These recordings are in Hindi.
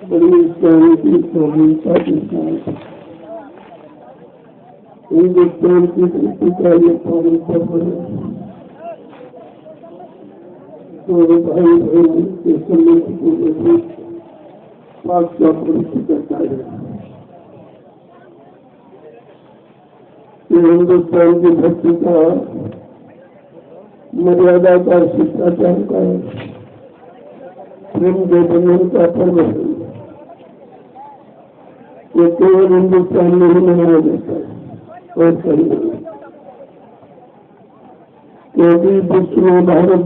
बड़ी शांति स्वाधीनता के साथ हिंदुस्तान की स्थिति का ये पालन कर रहे तो भाई बहन के सम्मान को लेकर पाक का परिचय करता है। ये हिंदुस्तान की भक्ति का मर्यादा का शिष्टाचार का प्रेम के बंधन का पर्व है। ये केवल हिंदुस्तान में ही मनाया जाता है और कहीं नहीं, क्योंकि विश्व में भारत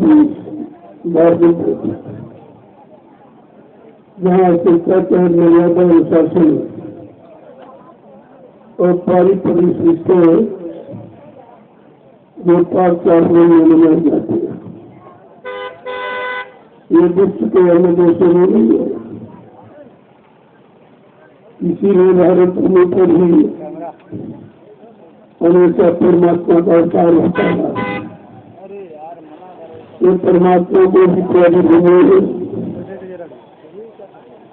जहाँ शिष्टाचार मर्यादा अनुशासन और पारिवारिक रिश्ते जो पाक चारों में मनाए जाते हैं, ये विश्व के अन्य देशों में नहीं है। इसीलिए भारत में पर ही हमेशा परमात्मा का अवतार होता है। ये परमात्मा को भी प्यारी बने,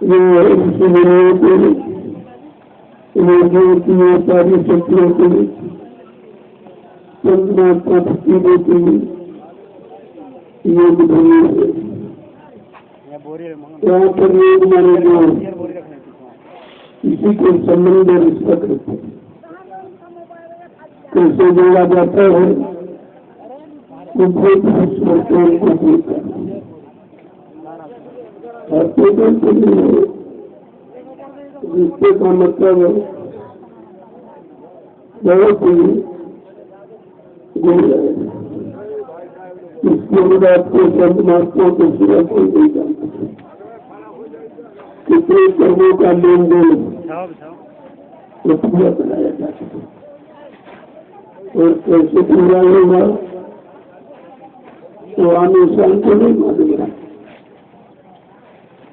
ये ऋषि को योगियों की ये सारी शक्तियों को परमात्मा भक्ति देती योग भूमि है। यहाँ पर योग माने जो इसी के संबंध में रिश्ता करते हैं, कैसे जोड़ा जाता है तो बहुत विश्वास को देता है। रिश्ते का मतलब बहुत ही गहरा है। इसके बाद आपको परमात्मा को सिवा कोई नहीं जानता। कितने कर्मों का लेन देन तो पूरा बनाया जाता है और कैसे पूरा होगा तो आने शाम को नहीं मालूम।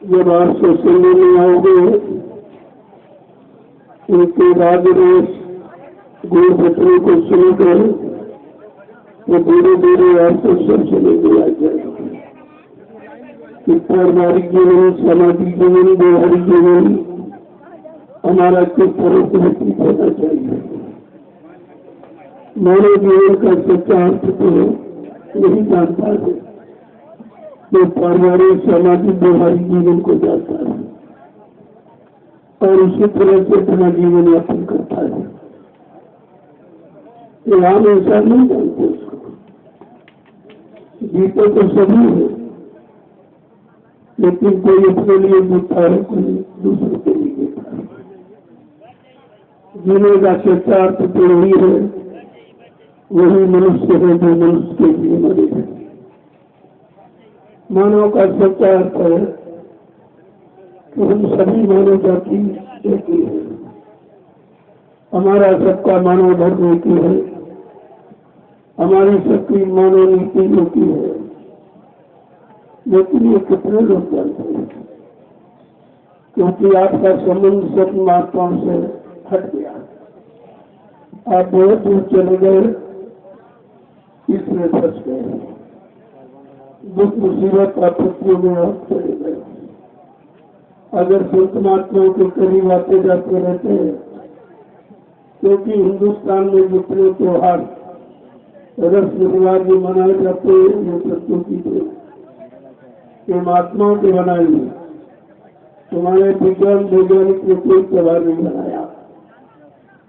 जब आप सोचने में आओगे उनके बाद गुरु बचने को सुनकर तो धीरे धीरे आपको सब चले आ जाएगा। पारिवारिक जीवन, सामाजिक जीवन, व्यवहारिक जीवन हमारा किस तरह से व्यतीत होना चाहिए। मानव जीवन का सच्चा अर्थ तो नहीं जानता है, तो पारिवारिक सामाजिक व्यवहारिक जीवन को जानता है और उसी तरह से अपना जीवन यापन करता है। हम ऐसा नहीं जानते उसको। जीते तो सभी है, लेकिन कोई अपने लिए जीता है, कोई दूसरे के लिए जीता है। जीने का सच्चा अर्थ तो वही है, वही मनुष्य है जो मनुष्य के लिए मरे है। मानव का सच्चा अर्थ है कि हम सभी मानव जाति एक ही है। हमारा सबका मानव धर्म एक ही है, हमारी सबकी मानव नीति एक ही है। लेकिन ये कितने लोग जानते हैं, क्योंकि आपका संबंध सब महात्माओं से हट गया। आप बहुत दूर चले गए, इसमें फंस गए। दुख मुसीबत आपत्तियों में आप चले गए। अगर संत महात्माओं के करीब आते जाते रहते हैं, क्योंकि हिंदुस्तान में जितने त्योहार रस्म रिवाज में मनाए जाते हैं, ये सत्यों की ये महात्माओं के बनाए हैं। तुम्हारे विज्ञान वैज्ञानिक ने कोई त्योहार नहीं बनाया,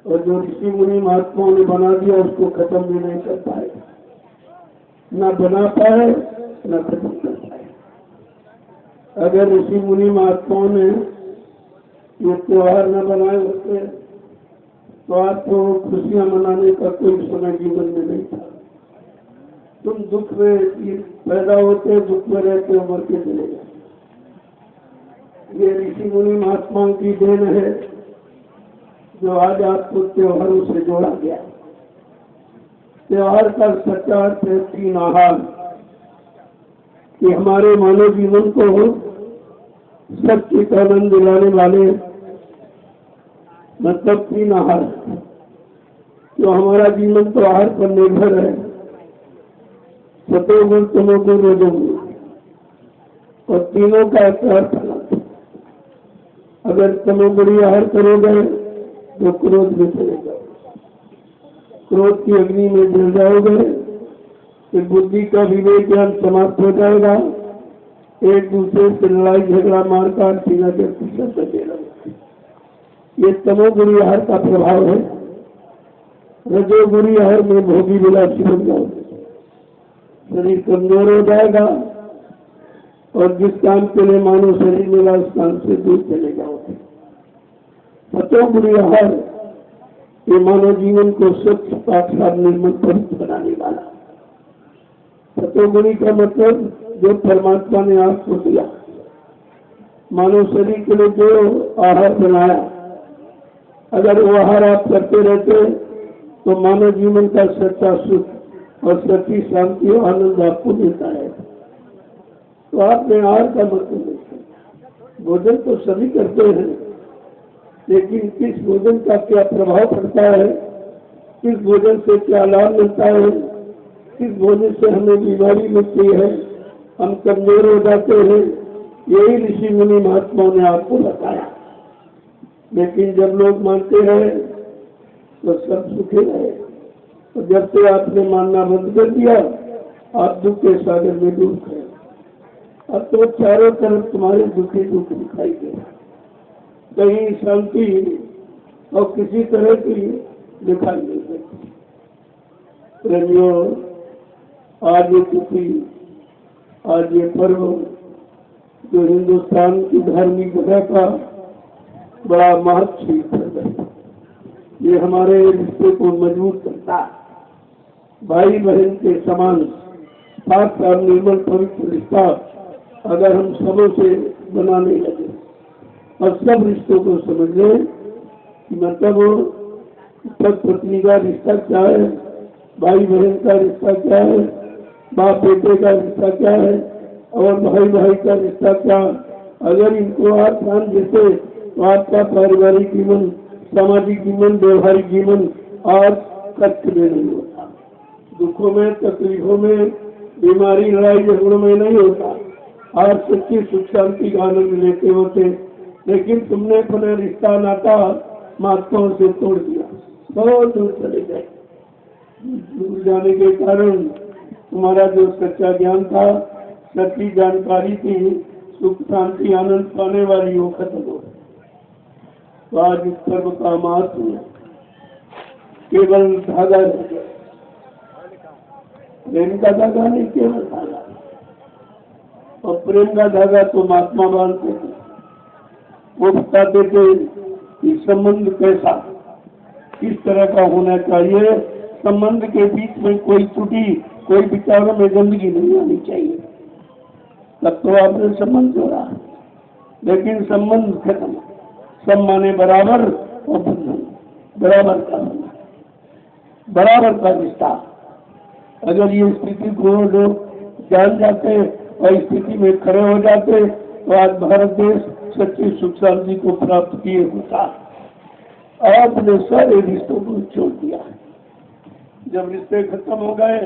और जो ऋषि मुनि महात्माओं ने बना दिया उसको खत्म भी नहीं कर पाए, न बना पाए न खत्म कर पाए। अगर ऋषि मुनि महात्माओं ने ये त्योहार न बनाए होते तो आपको खुशियां मनाने का कोई समय जीवन में नहीं था। तुम दुख में पैदा होते, दुख में रहते, मर के चले गए। ये ऋषि मुनि महात्माओं की देन है जो आज आपको त्योहारों से जोड़ा गया। त्योहार का सच्चा अर्थ है तीन आहार, कि हमारे मानव जीवन को सच्ची का आनंद दिलाने वाले मतलब तीन आहार। तो हमारा जीवन तो आहार पर निर्भर है। सतोगुण तमोगुण रजोगुण, और तीनों का अर्थ अलग है। अगर तमोगुणी आहार करोगे तो क्रोध में चले जाओगे, क्रोध की अग्नि में जल जाओगे, फिर बुद्धि का विवेक ज्ञान समाप्त हो जाएगा, एक दूसरे से लड़ाई झगड़ा मारकाट सीना के पीछे करते रहोगे। ये तमोगुणी आहार का प्रभाव है। रजोगुणी आहार में भोगी विलासी बन जाओगे, शरीर कमजोर हो जाएगा, और जिस काम के लिए मानव शरीर मिला उस काम से दूर चले जाओगे। सतोगुणी आहार ये मानव जीवन को स्वच्छ पाक साफ निर्मल पवित्र बनाने वाला। सतोगुणी का मतलब जो परमात्मा ने आपको दिया, मानव शरीर के लिए जो आहार बनाया, अगर वो आहार आप करते रहते तो मानव जीवन का सच्चा सुख और सच्ची शांति और आनंद आपको मिलता है। तो आपने आहार का मतलब देखा। भोजन तो सभी करते हैं, लेकिन किस भोजन का क्या प्रभाव पड़ता है, किस भोजन से क्या लाभ मिलता है, किस भोजन से हमें बीमारी मिलती है, हम कमजोर हो जाते हैं, यही ऋषि मुनि महात्माओं ने आपको बताया। लेकिन जब लोग मानते रहे तो सब सुखी रहे, और जब से आपने मानना बंद कर दिया आप दुख के सागर में डूब गए। अब तो चारों तरफ तुम्हारे दुखी दुख दिखाई दे, कहीं शांति और किसी तरह की दिखाई नहीं देती। प्रेमियों, आज ये तिथि, आज ये पर्व जो हिंदुस्तान की धार्मिक जगह का बड़ा महत्वपूर्ण पर्व है, ये हमारे रिश्ते को मजबूत करता है। भाई बहन के समान साथ साथ निर्मल पवित्र रिश्ता अगर हम सबों से बनाने लगे और सब रिश्तों को समझ लें कि मतलब पति पत्नी का रिश्ता क्या है, भाई बहन का रिश्ता क्या है, बाप बेटे का रिश्ता क्या है, और भाई भाई का रिश्ता क्या, अगर इनको आप ध्यान देते तो आपका पारिवारिक जीवन, सामाजिक जीवन, व्यवहारिक जीवन और कष्ट में नहीं होता, दुखों में, तकलीफों में, बीमारी, लड़ाई झगड़ों में नहीं होता, और सच्ची सुख शांति का आनंद लेते होते। लेकिन तुमने अपना रिश्ता नाता महात्माओं से तोड़ दिया, बहुत दूर चले गए। दूर जाने के कारण तुम्हारा जो सच्चा ज्ञान था, सच्ची जानकारी थी, सुख शांति आनंद पाने वाली, वो खत्म हो गई। तो आज इस पर्व का महत्व केवल धागा रह गया, प्रेम का धागा नहीं, केवल धागा। और प्रेम का धागा तो महात्मा बांधते थे, वो बताते थे कि संबंध कैसा, किस तरह का होना चाहिए, संबंध के बीच में कोई त्रुटि, कोई विचारों में गंदगी नहीं आनी चाहिए, तब तो आपने संबंध जोड़ा। लेकिन संबंध खत्म, सब माने बराबर और बंधन बराबर का, बराबर का रिश्ता। अगर ये स्थिति को लोग जान जाते और स्थिति में खड़े हो जाते तो आज भारत देश सच्ची सुख शांति को प्राप्त किए होता। आपने सारे रिश्तों को छोड़ दिया। जब रिश्ते खत्म हो गए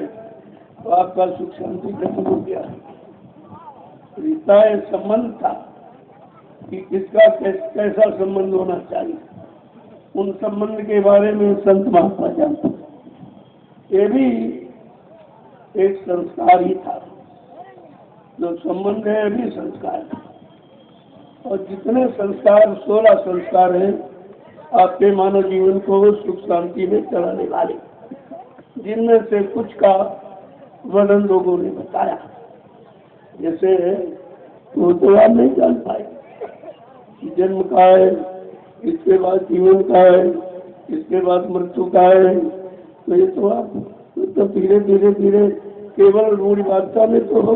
तो आपका सुख शांति खत्म हो गया। रिश्ता संबंध था कि किसका कैसा संबंध होना चाहिए, उन संबंध के बारे में संत महात्मा जानते। ये भी एक संस्कार ही था, जो संबंध है भी संस्कार है। और जितने संस्कार, 16 संस्कार हैं आपके मानव जीवन को सुख शांति में चलाने वाले, जिनमें से कुछ का वर्णन लोगों ने बताया। जैसे तो आप नहीं जान पाए, जन्म का है, इसके बाद जीवन का है, इसके बाद मृत्यु का है, तो ये तो आप तो धीरे धीरे धीरे केवल रूढ़िवादिता में तो हो,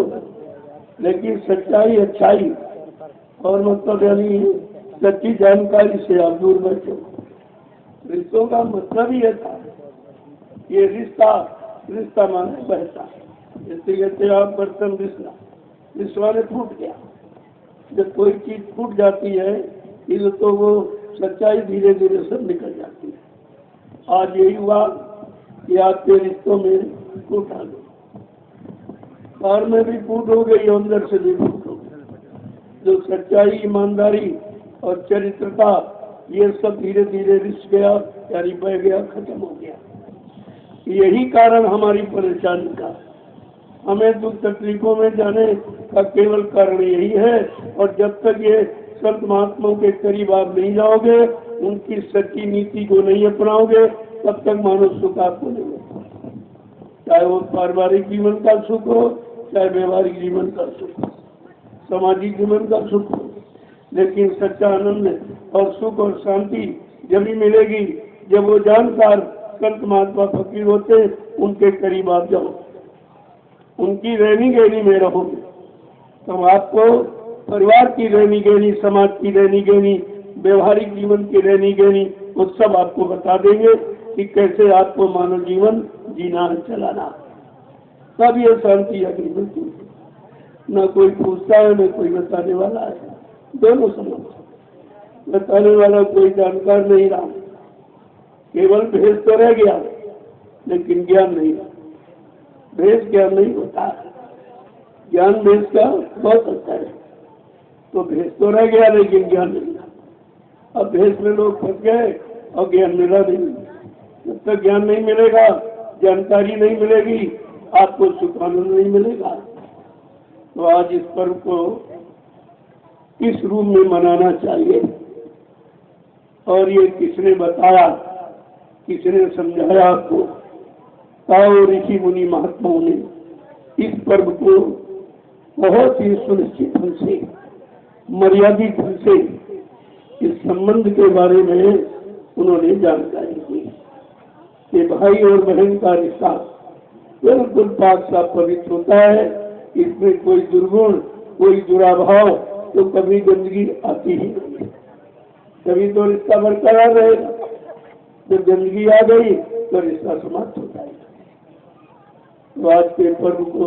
लेकिन सच्चाई, अच्छाई और मतलब यानी सच्ची जानकारी से आप दूर बैठो। रिश्तों का मतलब ही था, ये रिश्ता माने बहता, जैसे कहते आप बर्तन रिश्ता ने फूट गया। जब कोई चीज फूट जाती है तो वो सच्चाई धीरे धीरे सब निकल जाती है। आज यही हुआ कि आपके रिश्तों में फूट आ गई, बाहर में भी फूट हो गई, अंदर से भी फूट हो गई। जो सच्चाई, ईमानदारी और चरित्रता, ये सब धीरे धीरे रिश्त गया, यानी बह गया, खत्म हो गया। यही कारण हमारी परेशानी का, हमें दुख तकलीफों में जाने का केवल कारण यही है। और जब तक ये संत महात्माओं के करीब आप नहीं जाओगे, उनकी सच्ची नीति को नहीं अपनाओगे, तब तक मानव सुख आपको नहीं मिलता। चाहे वो पारिवारिक जीवन का सुख हो, चाहे व्यवहारिक जीवन का सुख हो, सामाजिक जीवन का सुख हो, लेकिन सच्चा आनंद और सुख और शांति जब भी मिलेगी जब वो जानकार संत महात्मा फकीर होते, उनके करीब आप जाओ, उनकी रहनी गहनी में रहोगे, तो आपको परिवार की रहनी गहनी, समाज की रहनी गहनी, व्यवहारिक जीवन की रहनी गहनी, वो सब आपको बता देंगे कि कैसे आपको मानव जीवन जीना है, चलाना। तब ये शांति अग्नि मिलती है। न कोई पूछता है, न कोई बताने वाला है, दोनों समझ। बताने वाला कोई जानकार नहीं रहा, केवल भेद तो रह गया, लेकिन ज्ञान नहीं रहा। भेद ज्ञान नहीं होता है, ज्ञान भेद का बहुत अच्छा है। तो भेद तो रह गया, लेकिन ज्ञान नहीं रहा। अब भेद में लोग फंस गए और ज्ञान मिला नहीं। जब तक ज्ञान नहीं मिलेगा, जानकारी नहीं मिलेगी, आपको सुख आनंद नहीं मिलेगा। तो आज इस पर्व को किस रूप में मनाना चाहिए, और ये किसने बताया, किसने समझाया आपको? ताओ ऋषि मुनि महात्माओं ने इस पर्व को बहुत ही सुनिश्चित ढंग से, मर्यादित ढंग से इस संबंध के बारे में उन्होंने जानकारी दी कि भाई और बहन का रिश्ता बिल्कुल पाक साफ पवित्र होता है। इसमें कोई दुर्गुण, कोई दुराभाव तो कभी गंदगी आती ही नहीं है। कभी तो रिश्ता बरकरार रहेगा, जब गंदगी आ गई तो रिश्ता समाप्त हो जाएगा। तो आज के पर्व को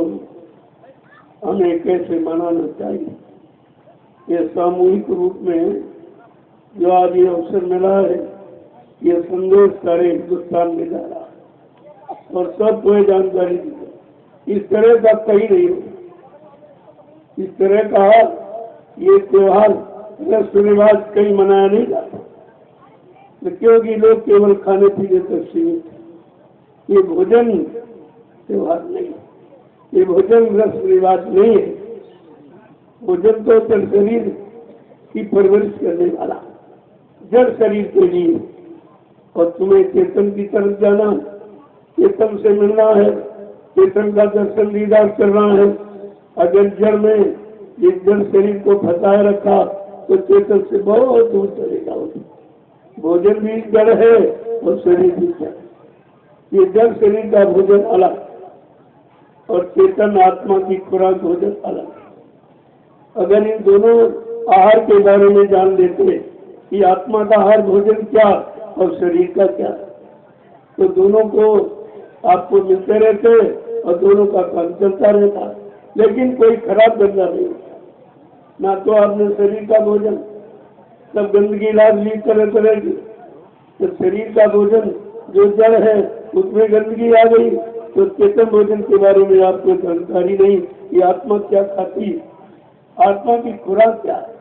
हमें कैसे मनाना चाहिए, ये सामूहिक रूप में जो आज ये अवसर मिला है, ये संदेश सारे हिंदुस्तान में जा रहा है और सबको ये जानकारी दी। इस तरह का कहीं नहीं हो, इस तरह का ये त्योहार रस्म रिवाज कहीं मनाया नहीं जाता, क्योंकि लोग केवल खाने पीने तक सीमित है। ये भोजन त्योहार नहीं, ये भोजन रस्म रिवाज नहीं है। भोजन तो जड़ शरीर की परवरिश करने वाला, जड़ शरीर के लिए। और तुम्हें चेतन की तरफ जाना, चेतन से मिलना है, चेतन का दर्शन दीदार करना है। अगर जड़ में इस जड़ शरीर को फंसाए रखा तो चेतन से बहुत दूर चलेगा। भोजन भी जड़ है और शरीर भी जड़। ये जड़ शरीर का भोजन अलग और चेतन आत्मा की खुराक भोजन अलग। अगर इन दोनों आहार के बारे में जान लेते कि आत्मा का आहार भोजन क्या और शरीर का क्या, तो दोनों को आपको मिलते रहते और दोनों का काम चलता रहता। लेकिन कोई खराब धंधा नहीं, ना तो आपने शरीर का भोजन, सब गंदगी लाद ली तरह तरह की। तो शरीर का भोजन जो जड़ है उसमें गंदगी आ गई, तो चेतन भोजन के बारे में आपको जानकारी नहीं कि आत्मा क्या खाती, आत्मा की खुराक क्या है।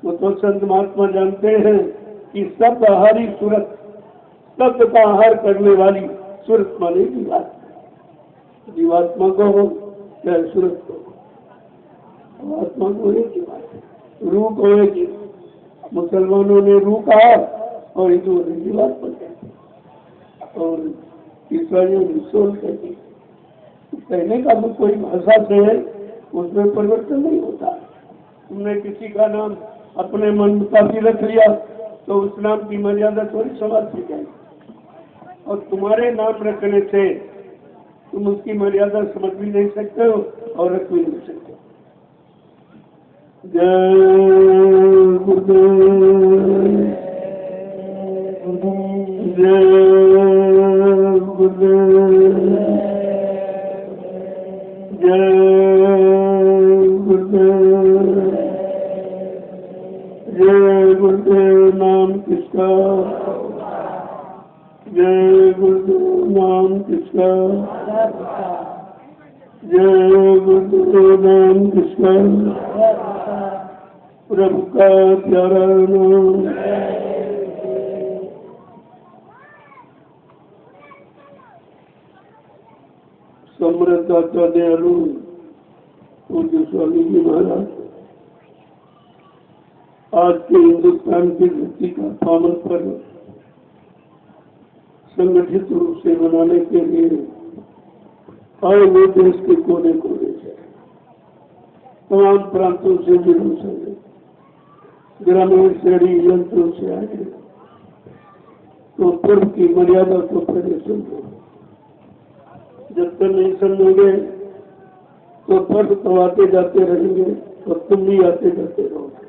वो तो संत महात्मा जानते हैं कि शब्द आहारी सूरत, शब्द का आहार करने वाली सूरत माने जीवात्मा को हो चाहे सूरत को, आत्मा को एक ही बात है, रूह को एक ही। मुसलमानों ने रूह कहा और हिंदुओं ने जीवात्मा कहा और ईसाइयों ने सोल कहती। कहने का तो कोई भाषा से है, उसमें परिवर्तन नहीं होता। तुमने किसी का नाम अपने मन मुताबिक रख लिया तो उस नाम की मर्यादा थोड़ी समाप्त हो जाएगी, और तुम्हारे नाम रखने से तुम उसकी मर्यादा समझ भी नहीं सकते हो और रख भी नहीं सकते। जय गुरुदेव, जय गुरुदेव, जय गुरुदेव, जय गुरुदेव। नाम किसका? जय गुरुदेव नाम कृष्ण, जय गुरुदेव नाम कृष्ण, प्रभु का प्यारा नाम। समृद्धाचा दयालु पूज्य स्वामी जी महाराज आज के हिंदुस्तान की धरती का पावन पर्व संगठित रूप से मनाने के लिए आए हुए देश के कोने कोने से, तमाम प्रांतों से, जिलों से, ग्रामीण शहरी यंत्रों से आए तो पर्व की मर्यादा को पहले समझो। जब तक नहीं समझोगे तो पर्व तो आते जाते रहेंगे और तुम भी आते जाते रहोगे।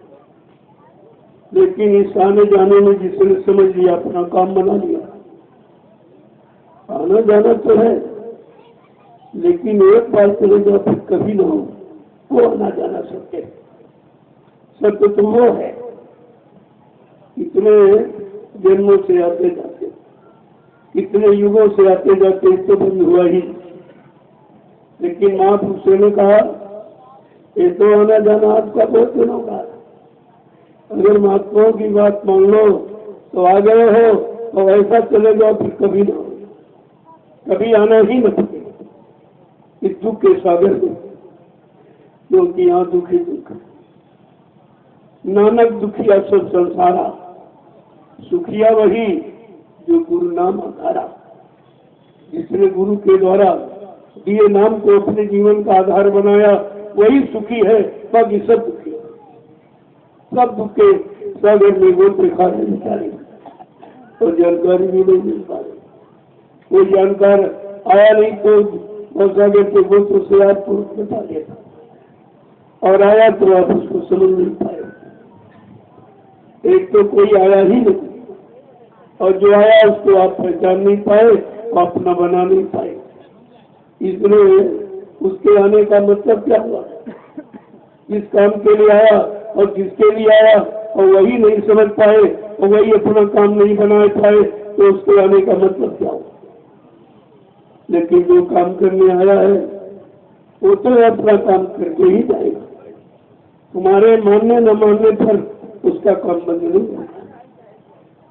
लेकिन इस आने जाने में जिसने समझ लिया, अपना काम बना लिया, आना जाना तो है, लेकिन एक बार चले जाओ फिर कभी ना हो, वो आना जाना सत्य है। सत्य तो वो है, इतने जन्मों से आते जाते, इतने युगों से आते जाते तो बंद हुआ ही। लेकिन महापुरुषों ने कहा ये तो आना जाना आपका बहुत दिनों का, अगर महात्माओं की बात मान लो तो आ गए हो, तो ऐसा चले जाओ फिर कभी ना हो, कभी आना ही न सके इस दुख के सागर में, क्योंकि यहाँ दुखी दुख नानक दुखिया सब संसारा, सुखिया वही जो गुरु नाम आधारा। जिसने गुरु के द्वारा दिए नाम को अपने जीवन का आधार बनाया वही सुखी है, बाकी सब दुखी है। सब दुख के सागर में वो खा रहे बेचारे, और जानकारी भी नहीं मिल पा रही। कोई जानकार आया नहीं तो सागर के गोत्र से आपको बता देता, और आया तो आप उसको समझ नहीं पाए। एक तो कोई आया ही नहीं, और जो आया उसको आप पहचान नहीं पाए, अपना बना नहीं पाए। इसलिए उसके आने का मतलब क्या हुआ? जिस काम के लिए आया और जिसके लिए आया और वही नहीं समझ पाए और वही अपना काम नहीं बना पाए, तो उसके आने का मतलब क्या हुआ? लेकिन जो काम करने आया है वो तो अपना काम करके ही जाएगा। तुम्हारे मानने न मानने पर उसका काम बंद नहीं होगा।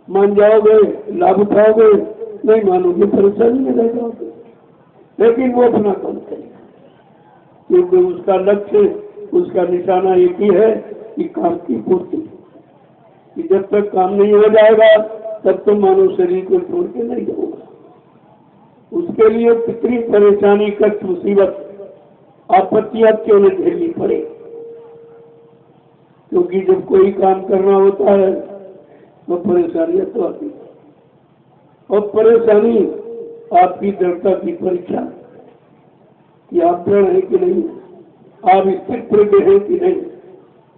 मान जाओगे लाभ उठाओगे, नहीं मानोगे परेशानी में रह जाओगे। लेकिन वो अपना काम करेगा, क्योंकि उसका लक्ष्य, उसका निशाना एक ही है कि काम की पूर्ति। कि जब तक काम नहीं हो जाएगा तब तो मानव शरीर को छोड़ के नहीं जाऊंगा। उसके लिए कितनी परेशानी, कष्ट, मुसीबत, आपत्तियां क्यों न झेलनी पड़े, क्योंकि जब कोई काम करना होता है तो परेशानियां तो आती है। और परेशानी आपकी दृढ़ता की परीक्षा कि आप दृढ़ है कि नहीं, आप स्थिर प्रज्ञ है कि नहीं,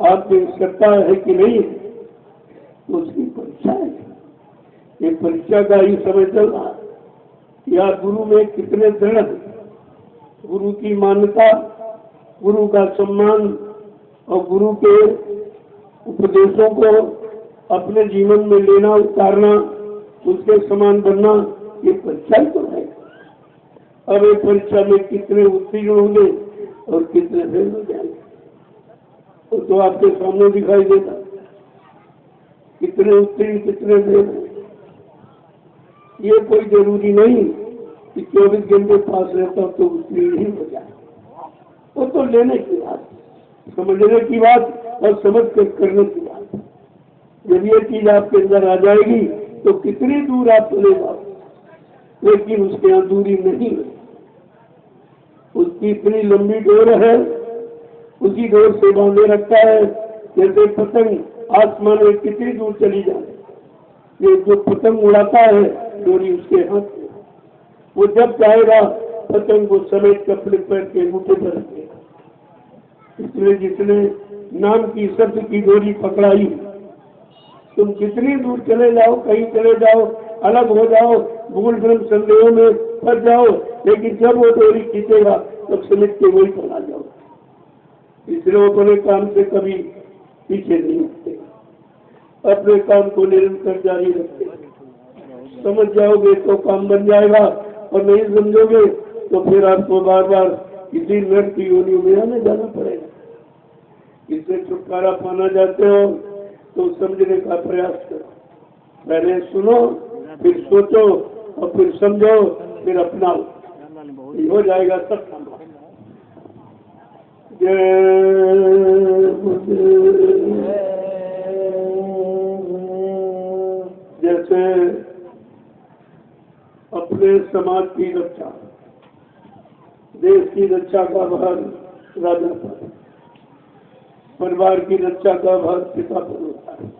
आप में सत्ता है कि नहीं, तो उसकी परीक्षा है। ये परीक्षा का ही समय चल रहा है। या गुरु में कितने दृढ़, गुरु की मान्यता, गुरु का सम्मान और गुरु के उपदेशों को अपने जीवन में लेना, उतारना, उसके समान बनना, ये परीक्षा ही तो है। अब एक परीक्षा में कितने उत्तीर्ण होंगे और कितने फेल हो जाएंगे तो आपके सामने दिखाई देगा, कितने उत्तीर्ण कितने फेल। ये कोई जरूरी नहीं कि 24 घंटे पास रहता तो उत्तीर्ण ही हो जाए। वो तो लेने की बात, समझने की बात और समझ कर करने की बात। जब ये चीज आपके अंदर आ जाएगी तो कितनी दूर आप चले जाओ, लेकिन उसके यहाँ दूरी नहीं है। उसकी इतनी लंबी डोर है, उसी डोर से बांधे रखता है। जैसे पतंग आसमान में कितनी दूर चली जाए, ये जो पतंग उड़ाता है डोरी उसके हाथ में, वो जब चाहेगा पतंग को समेट कर अपने पैर के अंगूठे पर रखेगा। इसलिए जिसने नाम की शब्द की डोरी पकड़ाई, तुम कितनी दूर चले जाओ, कहीं चले जाओ, अलग हो जाओ, भूल भ्रम संदेहों में फंस जाओ, लेकिन जब वो डोरी खींचेगा तब समेट के वही पर आ जाओ। इसलिए वो अपने काम से कभी पीछे नहीं हटते, अपने काम को निरंतर जारी रखते। समझ जाओगे तो काम बन जाएगा, और नहीं समझोगे तो फिर आपको बार बार इसी नर की योनियों में आने जाना पड़ेगा। इससे छुटकारा पाना चाहते हो तो समझने का प्रयास करो। पहले सुनो, फिर सोचो, और फिर समझो, फिर अपनाओ, हो जाएगा सब संभव। जैसे अपने समाज की रक्षा, देश की रक्षा का भार राजा पर, परिवार की रक्षा का भार पिता पर होता है।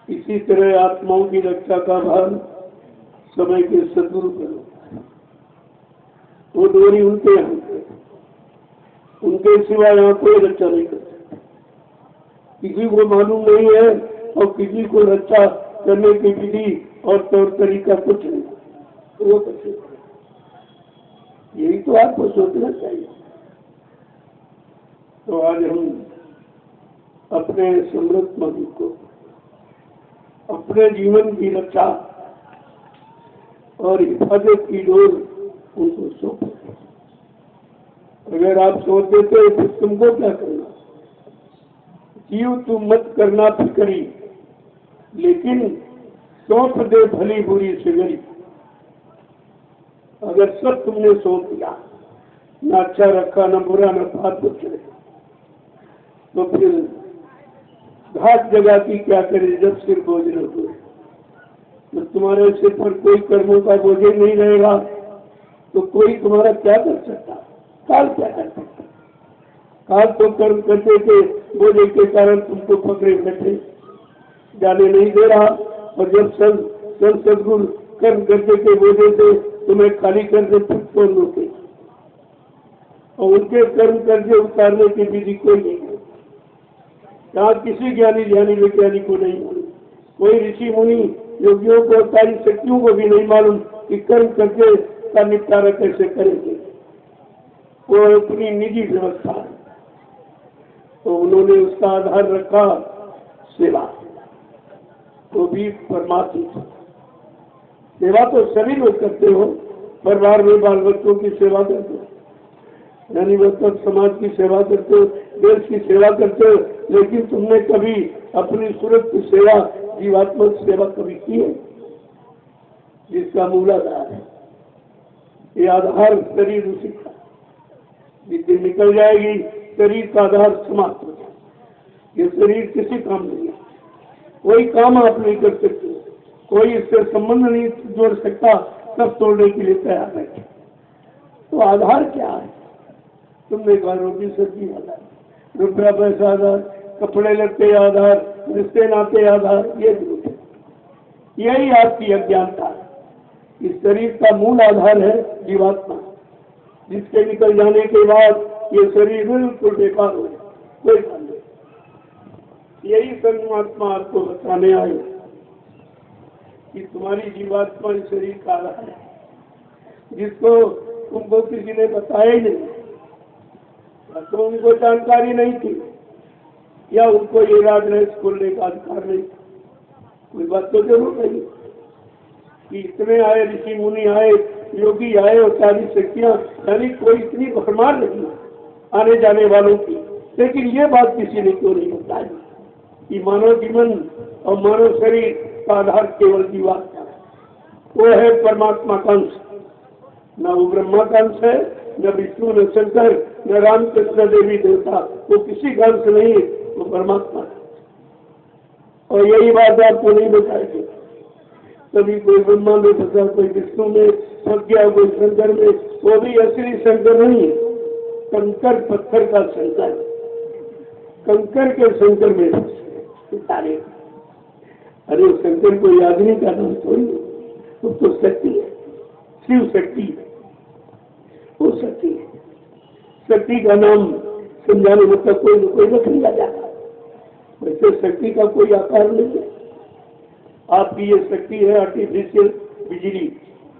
इसी तरह आत्माओं की रक्षा का भार समय के सद्गुरु पर होता है। वो डोरी उनके यहाँ पे, उनके सिवा यहाँ कोई रक्षा नहीं कर सकता। किसी को मालूम नहीं है और किसी को रक्षा करने की विधि और तौर तरीका कुछ नहीं, तो वो कैसे करे? यही तो आपको सोचना चाहिए। तो आज हम अपने समृद्ध मधु को, अपने जीवन की रक्षा और हिफाजत की डोर उनको सौंप। अगर आप सोच देते तो तुमको क्या करना? जीव तुम मत करना फिक्री, लेकिन सौंप दे भली बुरी सिगरी। अगर सब तुमने सौंप दिया, न अच्छा रखा, न बुरा, न बात कुछ नहीं, तो फिर घाट जगह की क्या करे जब सिर बोझ न हो। तो तुम्हारे सिर पर कोई कर्मों का बोझ नहीं रहेगा तो कोई तुम्हारा क्या कर सकता? काल क्या कर सकता? काल तो कर्म करते थे बोझे के कारण तुमको पकड़े बैठे जाने नहीं दे रहा, और जब सदगुरु कर्म करते के बोझे से तुम्हें खाली कर दे फिर छोड़ लोगे, और उनके कर्म करके उतारने की विधि कोई नहीं है। यहाँ किसी ज्ञानी ध्यानी वैज्ञानिक को नहीं मालूम, कोई ऋषि मुनि योगियों को सारी शक्तियों को भी नहीं मालूम कि कर्म करके का निपटारा कैसे करेंगे। वो अपनी निजी व्यवस्था है, तो उन्होंने उसका आधार रखा सेवा, तो भी परमात्मा सेवा तो सभी लोग करते हो। परिवार में बाल बच्चों की सेवा करते हो, यानी मतलब समाज की सेवा करते हो, देश की सेवा करते हो, लेकिन तुमने कभी अपनी सूरत की सेवा, जीवात्मक सेवा कभी की है? जिसका मूलाधार है ये आधार शरीर उसी का, जिस दिन निकल जाएगी शरीर का आधार समाप्त हो जाए। ये शरीर किसी काम नहीं है, कोई काम आप नहीं कर सकते, कोई इससे संबंध नहीं जोड़ सकता, सब तोड़ने के लिए तैयार है। तो आधार क्या है? तुमने कहा रोटी सब्जी आधार, रुपया पैसा आधार, कपड़े लत्ते आधार, रिश्ते नाते आधार, ये झूठ है। यही आपकी अज्ञानता है। इस शरीर का मूल आधार है जीवात्मा, जिसके निकल जाने के बाद ये शरीर बिल्कुल बेकार हो जाए, कोई काम नहीं। यही परमात्मा आपको बताने आए कि तुम्हारी जीवात्मा इस शरीर का आधार है, जिसको तुमको किसी ने बताया ही नहीं, तो उनको जानकारी नहीं थी, या उनको ये राज रहस्य खोलने का अधिकार नहीं। कोई बात तो जरूर नहीं कि इतने आए ऋषि मुनि आए, योगी आए, और सारी शक्तियां, यानी कोई इतनी भरमार नहीं आने जाने वालों की, लेकिन ये बात किसी ने क्यों नहीं बताई कि मानव जीवन और मानव शरीर का आधार केवल जीवात्मा है। वो है परमात्मा का अंश, न वो ब्रह्मा का अंश है, न विष्णु, न शंकर, न रामकृष्ण देवी देवता, वो किसी का अंश नहीं, वो परमात्मा है। और यही बात आपको नहीं बताएगी। कभी कोई ब्रह्मा में फंसा, कोई विष्णु में फंस गया, कोई शंकर में, वो भी असली शंकर नहीं है, कंकर पत्थर का शंकर, कंकर के शंकर में तारे। अरे शंकर कोई आदमी का नाम थोड़ी, वो तो शक्ति है, शिव शक्ति है, वो शक्ति है। शक्ति का नाम समझाने मतलब कोई रख लिया जाता है, वैसे शक्ति का कोई आकार नहीं है। आपकी ये शक्ति है आर्टिफिशियल बिजली,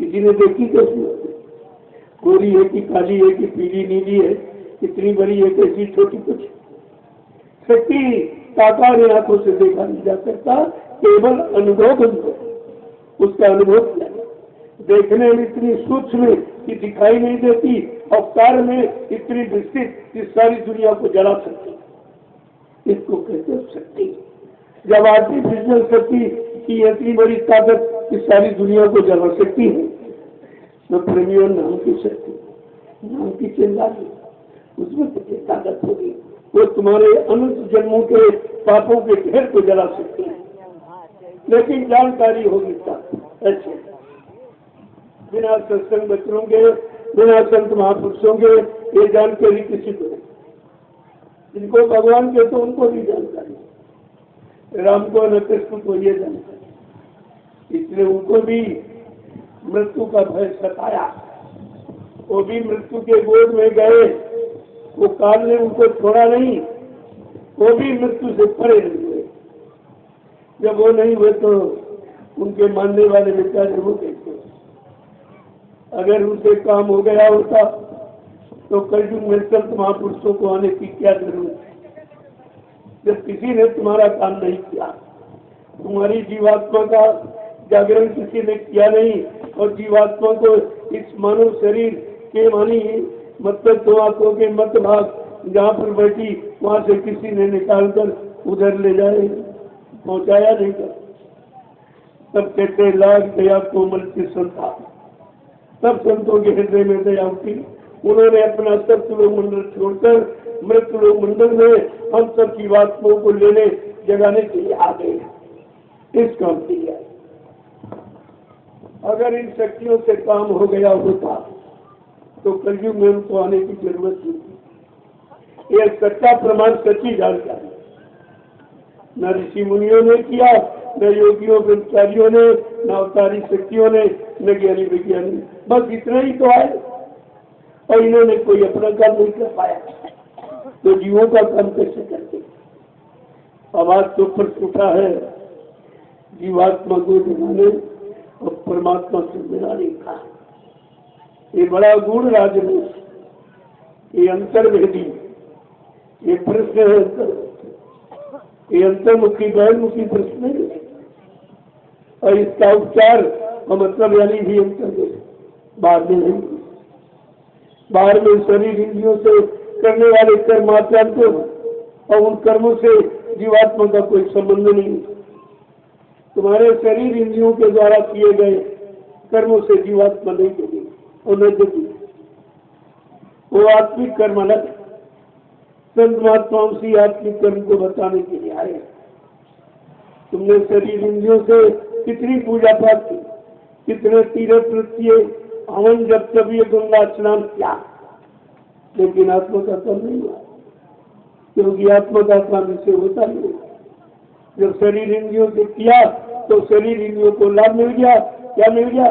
किसी ने देखी कैसी? गोरी है कि काली है कि पीली नीली है, कितनी बड़ी है कैसी छोटी? कुछ शक्ति साकार आंखों से देखा नहीं जा सकता, केवल अनुभव बंद। उसका अनुभव किया। देखने में इतनी सूक्ष्म कि दिखाई नहीं देती, अवतार में इतनी विस्तृत कि सारी दुनिया को जला सकती। इसको कहते हैं शक्ति। जब आर्टिफिशियल शक्ति की इतनी बड़ी ताकत इस सारी दुनिया को जला सकती है, तो प्रेमियों नाम की शक्ति, नाम की चिंगारी, उसमें कितनी ताकत होगी। वो तुम्हारे अनंत जन्मों के पापों के ढेर को जला सकती है, लेकिन जानकारी होगी तब। ऐसे बिना सत्संग बच्चों के, बिना संत महापुरुषों के ये जानकारी किसी को नहीं। जिनको भगवान के तो उनको भी जानकारी, राम को न कृष्ण को ये जानकारी, इसलिए उनको भी मृत्यु का भय सताया। वो भी मृत्यु के गोद में गए, वो काल ने उनको छोड़ा नहीं, वो भी मृत्यु से परे नहीं हुए। जब वो नहीं हुए तो उनके मानने वाले बेचारे वो कहते, अगर उनसे काम हो गया होता तो कलयुग में संत महापुरुषों को आने की क्या जरूरत है। जब किसी ने तुम्हारा काम नहीं किया, तुम्हारी जीवात्मा का जागरण किसी ने किया नहीं, और जीवात्मा को इस मानव शरीर के मानी मतलब दो आंखों के मध्य भाग जहाँ पर बैठी वहां से किसी ने निकालकर उधर ले जाए, पहुंचाया नहीं कर। तब कहते लाख दया कोमल की संता, सब संतों के हृदय में दया उठी। उन्होंने अपना सत्यलोक मंडल छोड़कर मृत्युलोक मंडल में हम सब जीवात्माओं को लेने जगाने के लिए आ गए। इस काम के लिए अगर इन शक्तियों से काम हो गया होता तो कलयुग में उनको आने की जरूरत नहीं। यह सच्चा प्रमाण, सच्ची जानकारी न ऋषि मुनियों ने किया, न योगियों ब्रह्मचारियों ने, न अवतारी शक्तियों ने, न ज्ञानी विज्ञानी, बस इतना ही तो आए। और इन्होंने कोई अपना काम नहीं कर पाया, तो जीवों का काम कैसे करते। आवाज तो प्रश्न उठा है जीवात्मा को जगाने और परमात्मा से मिलाने का। ये बड़ा गूढ़ राज है, ये अंतर्वेदी, ये प्रश्न है, ये अंतर्मुखी बहिर्मुखी प्रश्न है। और इसका उपचार का मतलब यानी भी अंतर्वेदी, बाहर में नहीं। बाहर में शरीर इंद्रियों से करने वाले कर्म आप जानते हो, और उन कर्मों से जीवात्मा का कोई संबंध नहीं। तुम्हारे शरीर इंद्रियों के द्वारा किए गए कर्मों से जीवात्मा नहीं जुड़ी और न जुड़ी। वो आत्मिक कर्म अलग। संत महात्माओं से आत्मिक कर्म को बताने के लिए आए। तुमने शरीर इंद्रियों से कितनी पूजा पाठ की, कितने तीर्थ किए, हवन जब तब ये गंगा स्नान किया, लेकिन आत्मा का काम नहीं हुआ, क्योंकि आत्मा का काम इससे होता नहीं। जब शरीर इंद्रियों से किया तो शरीर इंद्रियों को लाभ मिल गया। क्या मिल गया?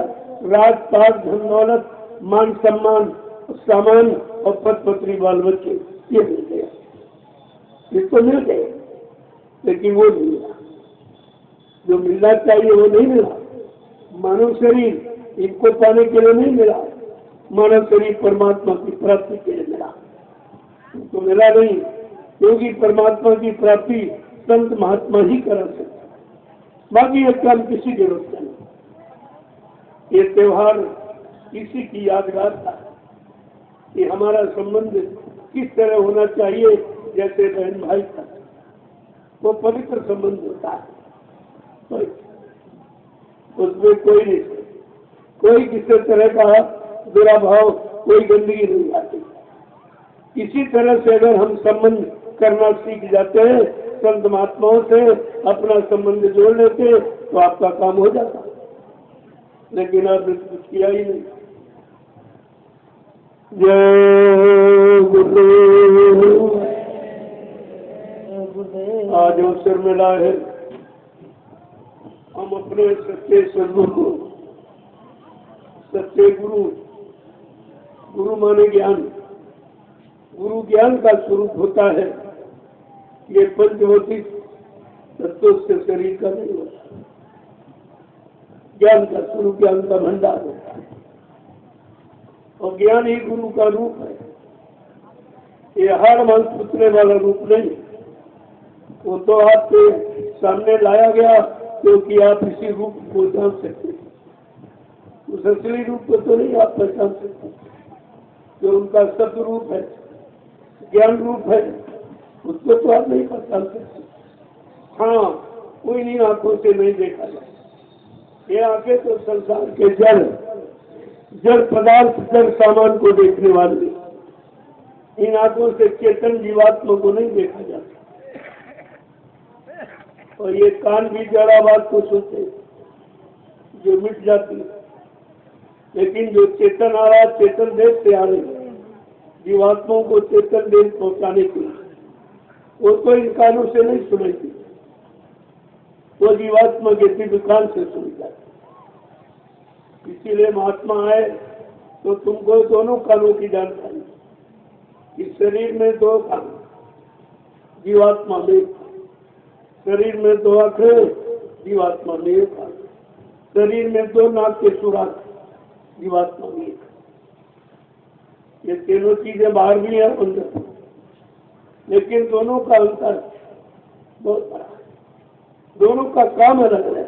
राज पाठ, धन दौलत, मान सम्मान, सामान और पद पत्री बाल बच्चे, ये मिल गया। इसको मिल गए, लेकिन वो नहीं मिला जो मिलना चाहिए, वो नहीं मिला। मानव शरीर इनको पाने के लिए नहीं मिला, मानव शरीर परमात्मा की प्राप्ति के लिए मिला। तो मिला नहीं, क्योंकि परमात्मा की प्राप्ति संत महात्मा ही करा सकते, बाकी ये काम किसी जरूरत नहीं। ये त्योहार इसी की यादगार था कि हमारा संबंध किस तरह होना चाहिए। जैसे बहन भाई था, वो पवित्र संबंध होता है, उसमें कोई नहीं, कोई किसी तरह का बुरा भाव, कोई गंदगी नहीं आती। इसी तरह से अगर हम संबंध करना सीख जाते हैं, संत महात्माओं से अपना संबंध जोड़ लेते, तो आपका काम हो जाता। लेकिन आपने कुछ किया ही नहीं। जय गुरु। आज अवसर मिला है, हम अपने सच्चे सद्गुरु को, सच्चे गुरु, गुरु माने ज्ञान, गुरु ज्ञान का स्वरूप होता है। ये पंचभौतिक तत्वों से शरीर का नहीं होता। ज्ञान का स्वरूप ज्ञान का भंडार होता है, और ज्ञान ही गुरु का रूप है। ये हार मांस पुतने वाला रूप नहीं, वो तो आपके सामने लाया गया क्योंकि आप इसी रूप को जान सकते हैं। उस असली रूप को तो नहीं आप पहचान सकते, जो उनका सतरूप है, ज्ञान रूप है, उसको तो आप नहीं पहचान सकते। हाँ, कोई नहीं आंखों से नहीं देखा जाए। ये आंखें तो संसार के जड़ पदार्थ, जड़ सामान को देखने वाली, इन आंखों से चेतन जीवात्मा को नहीं देखा जाता। और ये कान भी जड़ा बात को सुनते जो मिट जाती है, लेकिन जो चेतन आ रहा, चेतन देश से आ रही जीवात्माओं को चेतन देश पहुंचाने के लिए, वो तो इन कानों से नहीं सुनेगी, वो जीवात्मा के दिव्य कान से सुन जाती। इसीलिए महात्मा आए तो तुमको दोनों कानों की जानकारी, इस शरीर में दो कान, जीवात्मा में शरीर में दो आंखें, जीवात्मा में एक आंख, शरीर में दो नाक के सुराख, जीवात्मा में एक। ये तीनों चीजें बाहर भी है अंदर, लेकिन दोनों का अंतर बहुत बड़ा है, दोनों का काम अलग है।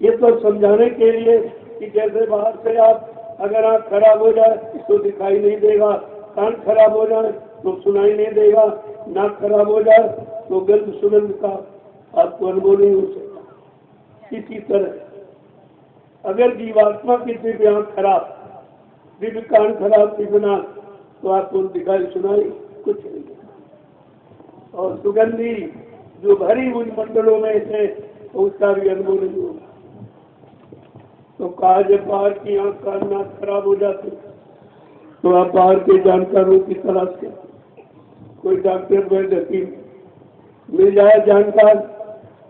ये तो समझाने के लिए कि जैसे बाहर से आप अगर आँख खराब हो जाए तो दिखाई नहीं देगा, कान खराब हो जाए तो सुनाई नहीं देगा, नाक खराब हो जाए तो गंध सुगंध का आपको अनुभव नहीं हो सकता। इसी तरह अगर जीवात्मा की दिव्य आँख खराब, दिव्य कान खराब, दिव्य नाक, तो आपको दिखाई सुनाई कुछ नहीं देगा। और सुगंधी जो भरी उन मंडलों में थे उसका भी अनुभव नहीं होगा। तो कहा जब बाहर की आँख का नाक खराब हो जाती तो आप बाहर के जानकारों की तलाश करते, कोई डॉक्टर वैद्य हकीम मिल जाए जानकार,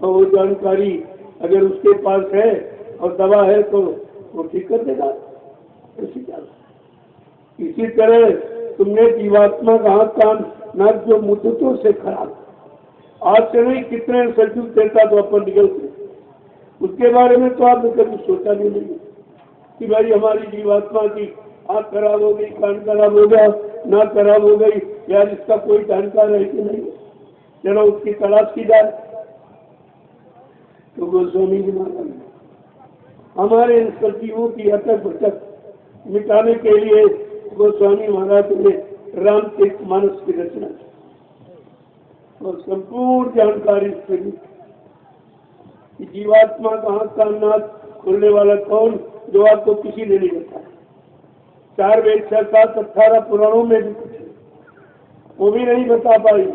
और वो जानकारी अगर उसके पास है और दवा है तो वो ठीक कर देगा। इसी तरह तुमने जीवात्मा का आँख कान नाक जो मुद्दतों से खराब, आज से नहीं कितने सचुक देता तो अपन निकलते, उसके बारे में तो आपने कभी सोचा भी नहीं कि भाई हमारी जीवात्मा की आँख खराब हो गई, कान खराब हो गया, नाक खराब हो गई, यार इसका कोई जानकार है कि नहीं, चलो उसकी तलाश की जाए। तो गोस्वामी जी महाराज हमारे इन सजीवों की अटक भटक मिटाने के लिए गोस्वामी महाराज ने रामचरित मानस की रचना की और संपूर्ण जानकारी कि जीवात्मा का आँख कान नाक खोलने वाला कौन, जो आपको किसी ने नहीं बताया। 4 वेद 6 7 18 पुराणों में भी कुछ वो भी नहीं बता पाई,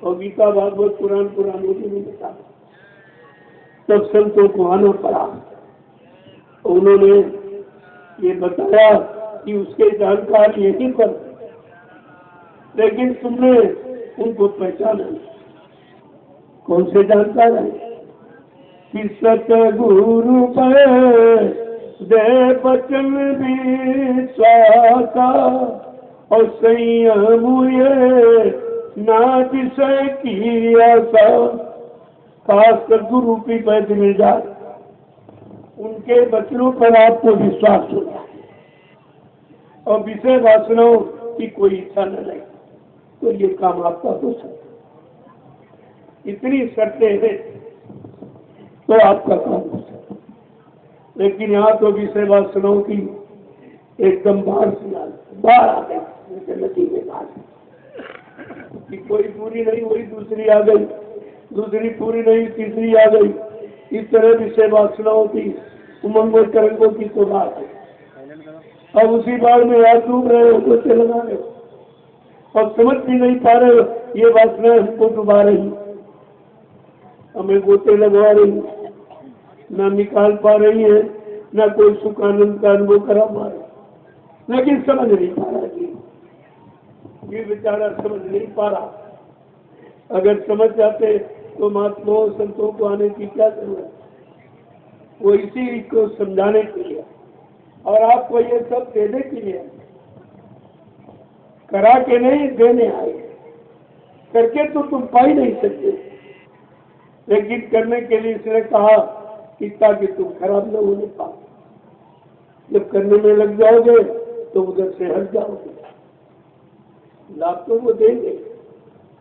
और गीता भागवत पुराण वो भी नहीं बता। तब संतों को आना पड़ा, उन्होंने ये बताया कि उसके जानकार यही पर, लेकिन तुमने उनको पहचाना। कौन से जानकार है कि सतगुरु पर दे बचन विश्वासा और संयम ना विषय की आशा। खासकर गुरु की पैद में जाए, उनके बचनों पर आपको विश्वास हो जाए और विषय वासनाओं की कोई इच्छा न रहे, तो ये काम आपका हो सकता। इतनी शर्तें हैं तो आपका काम हो सकता। लेकिन यहाँ तो विषय वासनाओं की एकदम बाहर आ गई नदी में कि कोई पूरी नहीं वही दूसरी आ गई, दूसरी पूरी नहीं तीसरी आ गई। इस तरह विषय वासनाओं की उमंगों तरंगों की तो बात है। अब उसी बार में याद डूब रहे हो, गोते लगा रहे हो और समझ भी नहीं पा रहे हो ये वासनाएं हमको डुबा रही, हमें गोते लगवा रही, ना निकाल पा रही है, ना कोई सुख आनंद का अनुभव करा पा रहे, लेकिन समझ नहीं पा रहा कि ये बेचारा समझ नहीं पा रहा। अगर समझ जाते तो महात्माओं संतों को आने की क्या जरूरत, वो इसी को समझाने के लिए और आपको ये सब देने के लिए, करा के नहीं देने आए। करके तो तुम पा ही नहीं सकते, लेकिन करने के लिए इसने कहा कि ताकि तुम खराब न होने पाओ। जब करने में लग जाओगे तो उधर से हट जाओगे। लाभ तो वो देंगे,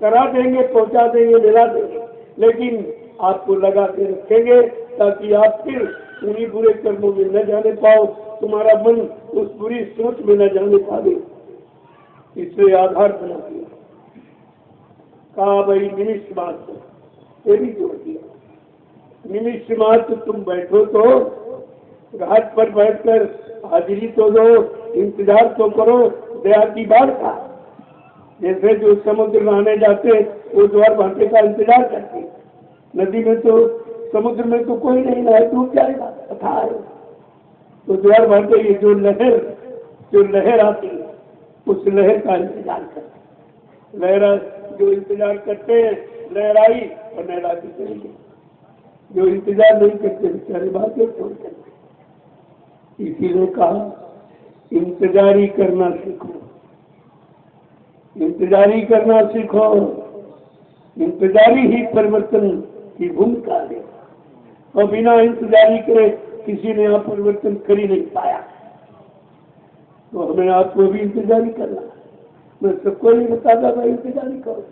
करा देंगे, पहुंचा देंगे, मिला देंगे, लेकिन आपको लगा के रखेंगे ताकि आप फिर उन्हीं बुरे कर्मों में न जाने पाओ, तुम्हारा मन उस बुरी सोच में न जाने पावे, इसलिए आधार बना दिया। कहा भाई निमिष मात्र, ये भी जोड़ दिया। निमिष मात्र तुम बैठो तो घाट पर बैठकर हाजिरी तो दो, इंतजार तो करो दयाती बाढ़ का। जैसे जो समुद्र नहाने जाते वो द्वार भाटे का इंतजार करते, नदी में तो समुद्र में तो कोई नहीं नहाए, डूब जाएगा अथाह है। तो द्वार भाटे ये जो लहर आती है उस लहर का इंतजार करते, लहरा जो इंतजार करते हैं लहर आई और लहरा के चली गई, जो इंतजार नहीं करते बेचारे बातें छोड़ करते। इसीलिए कहा इंतजारी करना सीखो, इंतजारी करना सीखो। इंतजारी ही परिवर्तन की भूमिका है, और बिना इंतजारी करे किसी ने आप परिवर्तन कर ही नहीं पाया। तो हमें आपको भी इंतजारी करना, मैं सबको नहीं बताता भाई इंतजारी करो,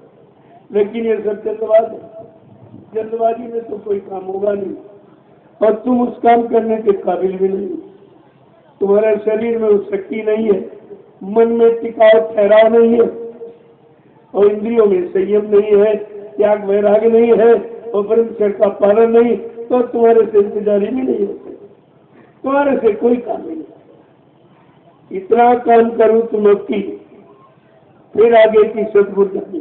लेकिन ये सब जल्दबाजी है, जल्दबाजी में तो कोई काम होगा नहीं, और तुम उस काम करने के काबिल भी नहीं, तुम्हारे शरीर में उस शक्ति नहीं है, मन में टिकाव ठहराव नहीं है, और इंद्रियों में संयम नहीं है, त्याग वैराग्य नहीं है, और ब्रह्मचर्य का पालन नहीं, तो तुम्हारे से इंतजारी भी नहीं होती, तुम्हारे से कोई काम नहीं। इतना काम करूं तुम अब की, फिर आगे की सद्बुद्ध जाने।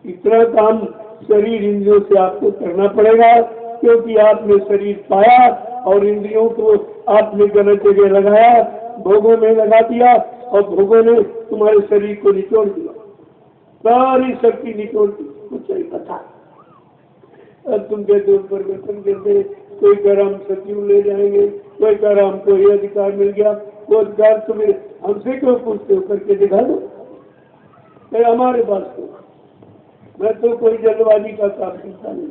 इतना काम शरीर इंद्रियों से आपको करना पड़ेगा, क्योंकि आपने शरीर पाया और इंद्रियों को आपने गलत जगह लगाया, भोगों में लगा दिया, और भोगों ने तुम्हारे शरीर को निचोड़ दिया, सारी शक्ति निचोड़ दी, कुछ नहीं पता। अब तुम कहते हो परिवर्तन करते, कोई कह रहा हम सचिव ले जाएंगे, कोई कह रहा हमको ये अधिकार मिल गया, वो अधिकार तुम्हें हमसे क्यों पूछते हो, करके दिखा दो। हमारे पास तो मैं तो कोई जल्दबाजी का काम करता नहीं,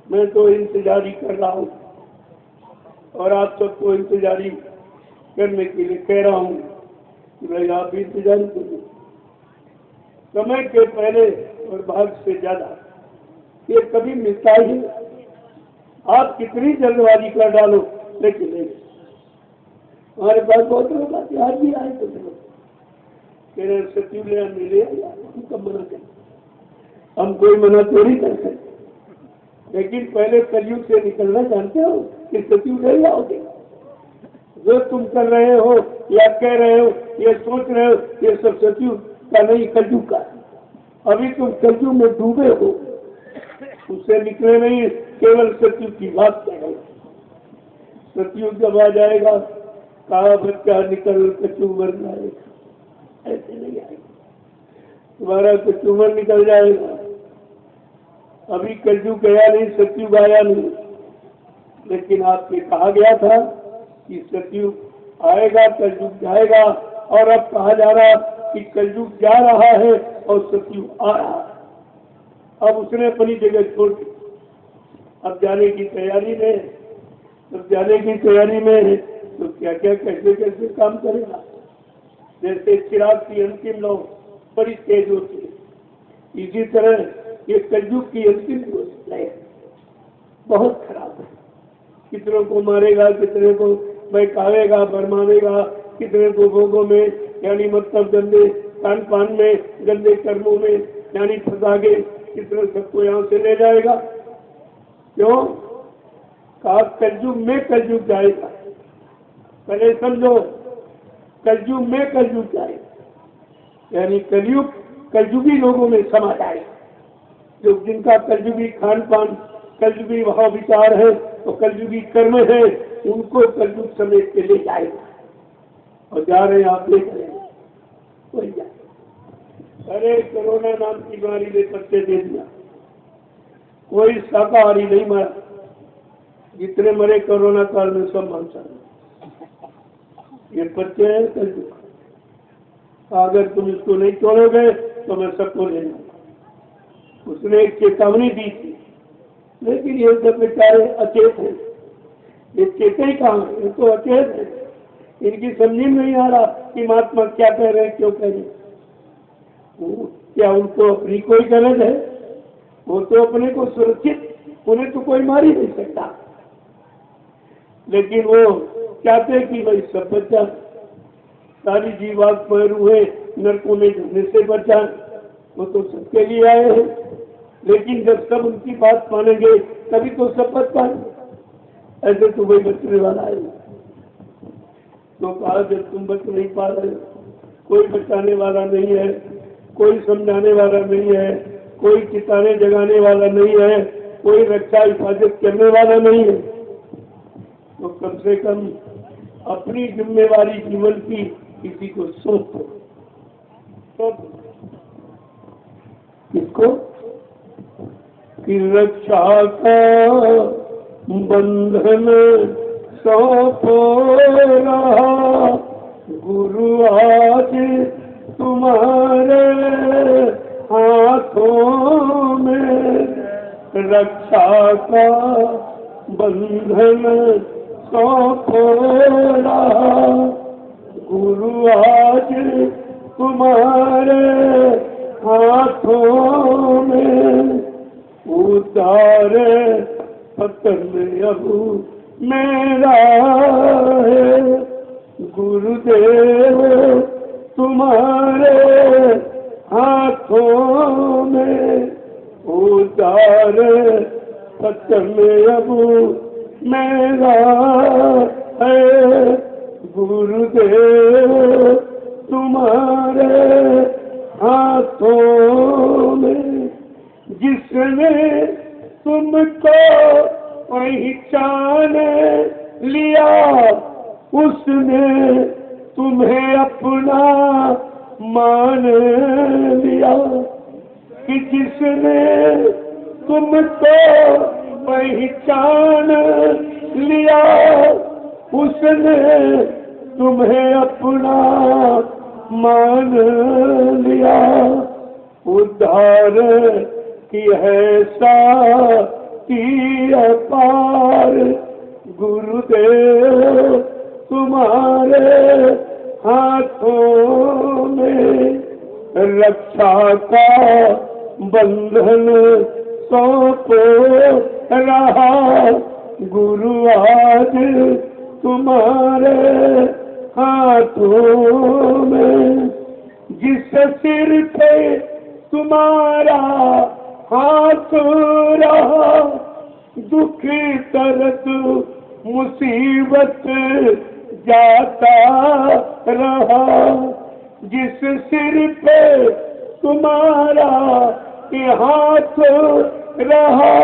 मैं तो इंतजारी कर रहा हूँ, और आप सबको इंतजारी करने के लिए कह रहा हूँ कि भाई आप भी इंतजारी करिए। समय के पहले और भाग से ज्यादा ये कभी मिलता ही, आप कितनी जल्दबाजी कर डालो लेकिन नहीं। हमारे पास बहुत लोग आते, आज भी आए तो चलो कह रहे सचिव ले मिले, हम कब मना करें, हम कोई मना थोड़ी कर सकते, लेकिन पहले कलयुग से निकलना जानते हो कि सचिव ले आओगे। जो तुम कर रहे हो या कह रहे हो, ये सोच रहे हो, ये सब सचिव का नहीं, कलयुग का। अभी तुम कलयुग में डूबे हो, उससे निकले नहीं, केवल सचिव की बात कर रहे हो। सचिव जब आ जाएगा, कहा बच्चा निकल कचूमर जाएगा, ऐसे नहीं आएगा, तुम्हारा कचूमर निकल जाएगा। अभी कलयुग गया नहीं, सचिव आया नहीं, लेकिन आपसे कहा गया था कि सचिव आएगा, कलयुग जाएगा, और अब कहा जा रहा कि कलयुग जा रहा है और सचिव आ रहा है। अब उसने अपनी जगह छोड़ दी, अब जाने की तैयारी में, अब जाने की तैयारी में तो क्या क्या कैसे कैसे काम करेगा। जैसे चिराग की अंतिम लौ बड़ी तेज होती है, इसी तरह ये कलयुग की अंतिम बहुत खराब है। कितनों को मारेगा, कितने को बहकावेगा, भरमावेगा, कितने को भोगों में यानी मतलब गंदे खान पान में, गंदे कर्मों में यानी फंसा के कितने सबको यहाँ से ले जाएगा। क्यों? कहा कलयुग में कलयुग जाएगा, पहले समझो, कलयुग में कलयुग जाएगा, यानी कलयुग कलयुगी लोगों में समा जाएगा। जो जिनका कलयुगी खान पान, कलयुगी भाव विचार है, तो कलयुगी कर्म है, उनको कलयुग समेट के ले जाएगा। और जा रहे आप ले करेंगे, कोई जाए। अरे कोरोना नाम की बीमारी ने पर्चे दे दिया, कोई शाकाहारी नहीं मरा, जितने मरे कोरोना काल में सब मांसाहारी। ये पर्चे है कलयुग, अगर तुम इसको नहीं छोड़ोगे तो मैं सबको ले जाऊंगा। उसने एक चेतावनी दी थी, लेकिन ये सब बेचारे अचेत है, ये चेते ही कहाँ है, ये तो अचेत है, इनकी समझ में नहीं आ रहा कि महात्मा क्या कह रहे हैं, क्यों कह रहे हैं। क्या उनको अपनी कोई गरज है? वो तो अपने को सुरक्षित, उन्हें तो कोई मार ही नहीं सकता। लेकिन वो चाहते कि भाई सब बचा, सारी जीवात पैरू है नरकों में जाने से बचा। वो तो सबके लिए आए हैं, लेकिन जब सब उनकी बात मानेंगे तभी तो सब बच पाएंगे। ऐसे तो वही बचने वाला है। तो कहा जब तुम बच नहीं पा रहे, कोई बचाने वाला नहीं है, कोई समझाने वाला नहीं है, कोई ठिकाने जगाने वाला नहीं है, कोई रक्षा हिफाजत करने वाला नहीं है, तो कम से कम अपनी जिम्मेवारी जीवन की किसी को सोचो। किसको? कि रक्षा का बंधन सौंपो रहा गुरु आज तुम्हारे हाथों में, रक्षा का बंधन सौंपो रहा गुरु आज तुम्हारे हाथों में, उतारे पतन अब मेरा है गुरुदेव तुम्हारे हाथों में, उतारे पतन अब मेरा है गुरुदेव तुम्हारे हाथों में। जिसने तुमको पहचान लिया उसने तुम्हें अपना मान लिया, कि जिसने तुमको पहचान लिया उसने तुम्हें अपना मान लिया। उद्धार की है साथी अपार गुरुदेव तुम्हारे हाथों में, रक्षा का बंधन सौंपो रहा गुरु आज तुम्हारे हाथों में। जिस सिर पे तुम्हारा हाथ रहा दुख दर्द मुसीबत जाता रहा, जिस सिर पे तुम्हारा हाथ रहा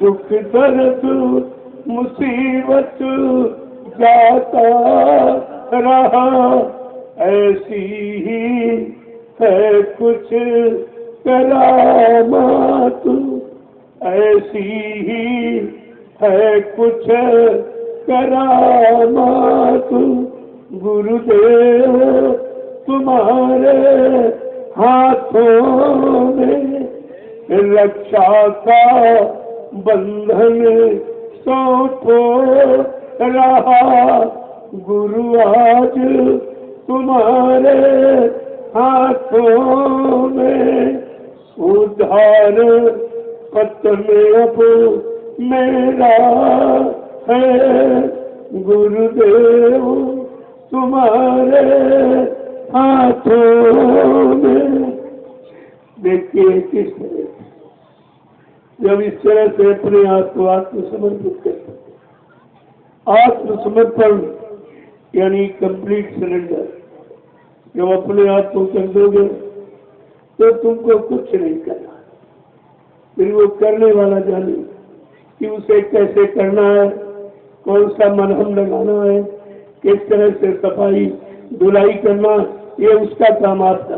दुख दर्द मुसीबत जाता रहा। ऐसी ही है कुछ करामात, ऐसी ही है कुछ करामात गुरुदेव तुम्हारे हाथों में, रक्षा का बंधन सौंपो रहा गुरु आज तुम्हारे हाथों में। उद्धार पतन अब मेरा है गुरुदेव तुम्हारे हाथों में। देखिए किस तरह जब इस तरह से अपने आप को आत्मसमर्पित करते, आत्मसमर्पण यानी कंप्लीट सरेंडर, जब अपने आप को कर दोगे तो तुमको कुछ नहीं करना, फिर वो करने वाला जाने कि उसे कैसे करना है, कौन सा मलहम लगाना है, किस तरह से सफाई धुलाई करना, ये उसका काम आपका।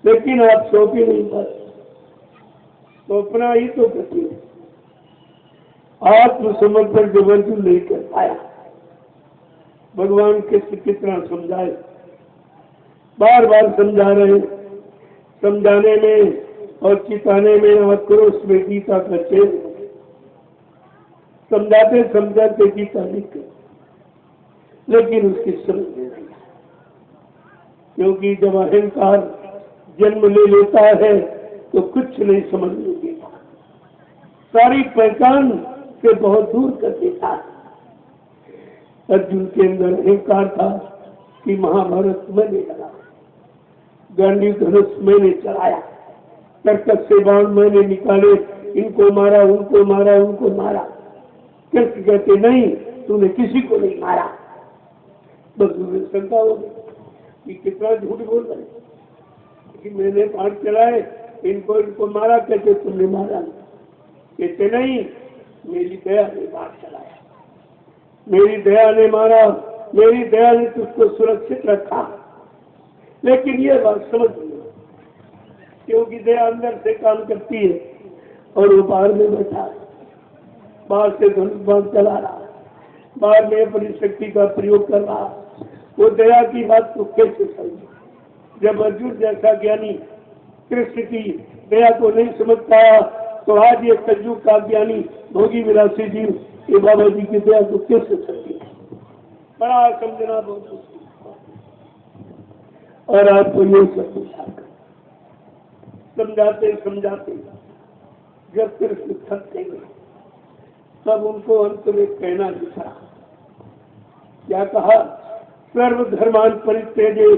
लेकिन आप सो भी नहीं पाते तो अपना ही तो करते, आत्मसमर्पण जब अर्जुन नहीं कर पाया, भगवान कितना समझाए, बार बार समझा रहे, समझाने में और चिताने में आक्रोश में गीता का चेन, समझाते समझाते गीता लिख, लेकिन उसकी समझ नहीं आई, क्योंकि जब अहंकार जन्म ले लेता है तो कुछ नहीं समझ में देता, सारी पहचान से बहुत दूर कर देता है। अर्जुन के अंदर अहंकार था कि महाभारत मैंने लड़ा, गांधी धनुष मैंने चलाया, तर्कस से बाण मैंने निकाले, इनको मारा उनको मारा उनको मारा। कृष्ण कहते नहीं, तूने किसी को नहीं मारा। बस मुझे शंका हो गई कि कितना झूठ बोल रहे कि मैंने बाण चलाए, इनको इनको मारा, कहते तुमने मारा नहीं। कहते नहीं, मेरी दया ने बाण चलाया, मेरी दया ने मारा, मेरी दया ने तुझको सुरक्षित रखा। लेकिन ये बात समझ नहीं, क्योंकि दया अंदर से काम करती है और वो बाहर में बैठा है, बाहर से धनुष बाण चला रहा, बाहर में अपनी शक्ति का प्रयोग कर रहा। वो दया की बात को कैसे समझे? जब अर्जुन जैसा ज्ञानी कृष्ण की दया को नहीं समझ पाया, तो आज ये कलयुग का ज्ञानी भोगी विलासी जी ये बाबा जी की दया को कैसे समझे? बड़ा समझना बहुत मुश्किल। और आपको ये सब समझाते समझाते जब कृष्ण थक गए, तब उनको अंत में कहना दिखा। क्या कहा? सर्वधर्मान परित्यजे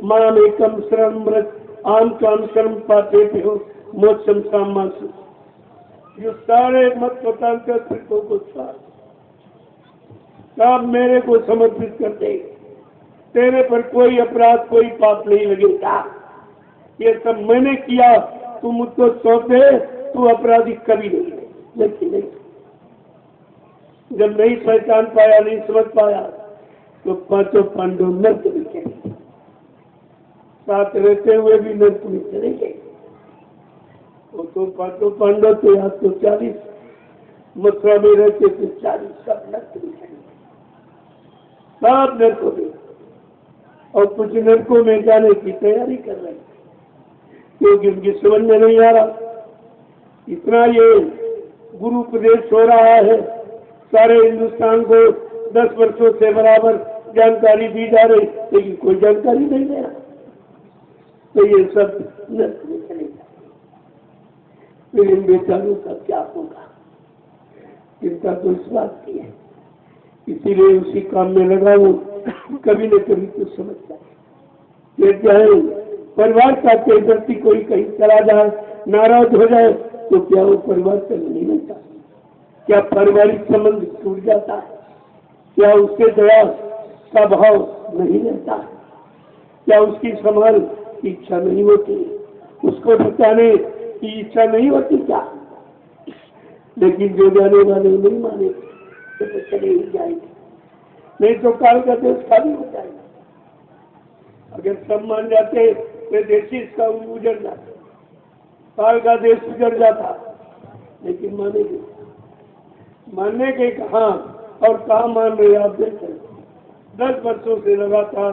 माम एकम शरणं व्रज, आम काम शरण पाते हो मोक्षम सामासु। जो सारे मत पतांतों को सब मेरे को समर्पित कर दे, तेरे पर कोई अपराध कोई पाप नहीं लगेगा। ये सब मैंने किया, तू मुझको सौंप दे, तू अपराधी कभी नहीं है। लेकिन नहीं, जब नहीं पहचान पाया, नहीं समझ पाया, तो पांचों पांडव नर्क में चले, साथ रहते हुए भी नर्क में चले गए। वो तो पांचों पांडव थे, आज तो 40, मथुरा में रहते थे 40, सब नर्क में चले गए, सब नर्कों में। और कुछ नर्कों में जाने की तैयारी कर रहे हैं, क्योंकि उनकी समझ में नहीं आ रहा। इतना ये गुरु उपदेश हो रहा है, सारे हिंदुस्तान को 10 वर्षों से बराबर जानकारी दी जा रही, लेकिन कोई जानकारी नहीं दे रहा। तो ये सब नर्क में चले जाए, फिर इन बेचारों का क्या होगा? इनका तो इस बात की है, इसीलिए उसी काम में लगा वो कभी न कभी तो समझ जाए। चाहे परिवार का कोई व्यक्ति कोई कहीं चला जाए, नाराज हो जाए, तो क्या वो परिवार से नहीं मिलता? क्या पारिवारिक संबंध टूट जाता है? क्या उसके दया का भाव नहीं रहता? क्या उसकी संभाल की इच्छा नहीं होती? उसको बचाने की इच्छा नहीं होती क्या? लेकिन जो जाने वाले नहीं माने तो चले ही जाएंगे, नहीं तो काल का देश खाली हो जाएगा। अगर सब मान जाते तो देश इसका उजड़ जाता, काल का देश उजड़ जाता। लेकिन मानेंगे, मानने के कहाँ और कहाँ मान रहे आप देख रहे। 10 वर्षों से लगातार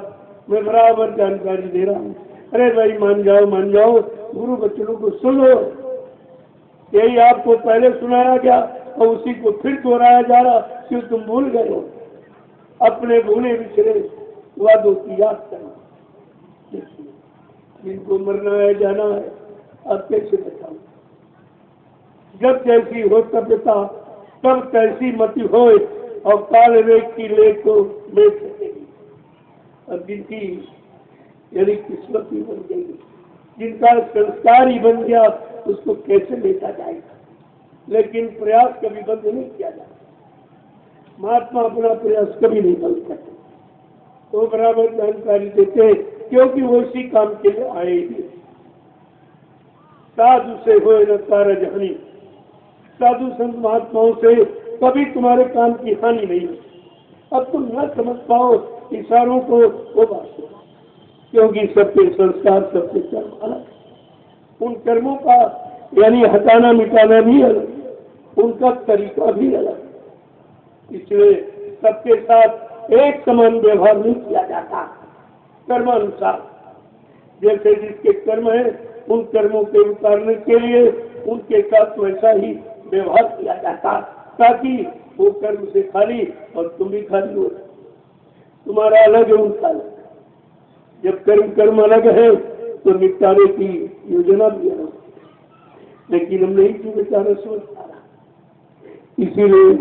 मैं बराबर जानकारी दे रहा हूँ, अरे भाई मान जाओ, गुरु बच्चों को सुनो। यही आपको पहले सुनाया गया और उसी को फिर दोहराया जा रहा, क्यों तुम भूल गए हो? अपने भूले बिछड़े वादों की याद करना। जिनको मरना है जाना है, अब कैसे बचाओ? जब जैसी हो सभ्यता तब तैसी मति हो, और काल रेख की लेख को ले सकेगी। अब जिनकी यानी किस्मत ही बन गई, जिनका संस्कार ही बन गया, उसको कैसे लेता जाएगा? लेकिन प्रयास कभी बंद नहीं किया जाता। महात्मा अपना प्रयास कभी नहीं बंद करते, वो बराबर जानकारी देते, क्योंकि वो इसी काम के लिए आए ही। साधु से हो न कारज हानि, साधु संत महात्माओं से कभी तुम्हारे काम की हानि नहीं है। अब तुम न समझ पाओ इशारों को, वो बात है, क्योंकि सबके संस्कार सबके कर्म अलग, उन कर्मों का यानी हटाना मिटाना भी अलग, उनका तरीका भी अलग। इसलिए सबके साथ एक समान व्यवहार नहीं किया जाता। कर्मानुसार जैसे जिसके कर्म है, उन कर्मों के उतारने के लिए उनके साथ वैसा ही व्यवहार किया जाता, ताकि वो कर्म से खाली और तुम भी खाली हो। तुम्हारा अलग है, उनका अलग। जब कर्म अलग है तो निपटारे की योजना भी अलग, लेकिन हम नहीं क्यों बेचारा सोच पा रहा। इसीलिए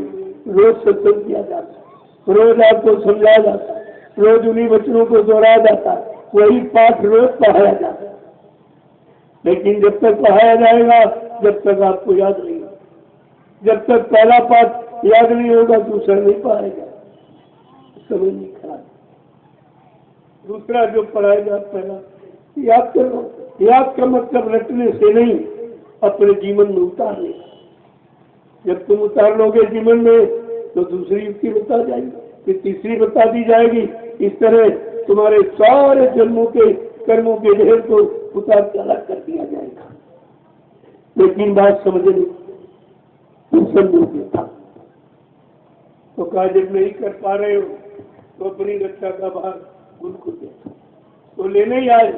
रोज सत्संग किया जाता है, रोज आपको समझाया जाता है, रोज उन्हीं वचनों को दोहराया जाता है, वही पाठ रोज पढ़ाया जाता है। लेकिन जब तक पढ़ाया जाएगा, जब तक आपको याद नहीं होगा, जब तक पहला पाठ याद नहीं होगा दूसरा नहीं पढ़ाएगा, समझ नहीं खराब। दूसरा जो पढ़ाएगा पहला याद करो। याद का मतलब रटने से नहीं, अपने जीवन में उतारने। जब तुम उतार लोगे जीवन में तो दूसरी युक्ति बता जाएगी, फिर तीसरी बता दी जाएगी। इस तरह तुम्हारे सारे जन्मों के कर्मों के ढेर को उतार के अलग कर दिया जाएगा। लेकिन बात समझ नहीं, तुम समझोगे था तो कहा जब नहीं कर पा रहे हो तो अपनी रक्षा का भार उनको दे, तो लेने ही आए,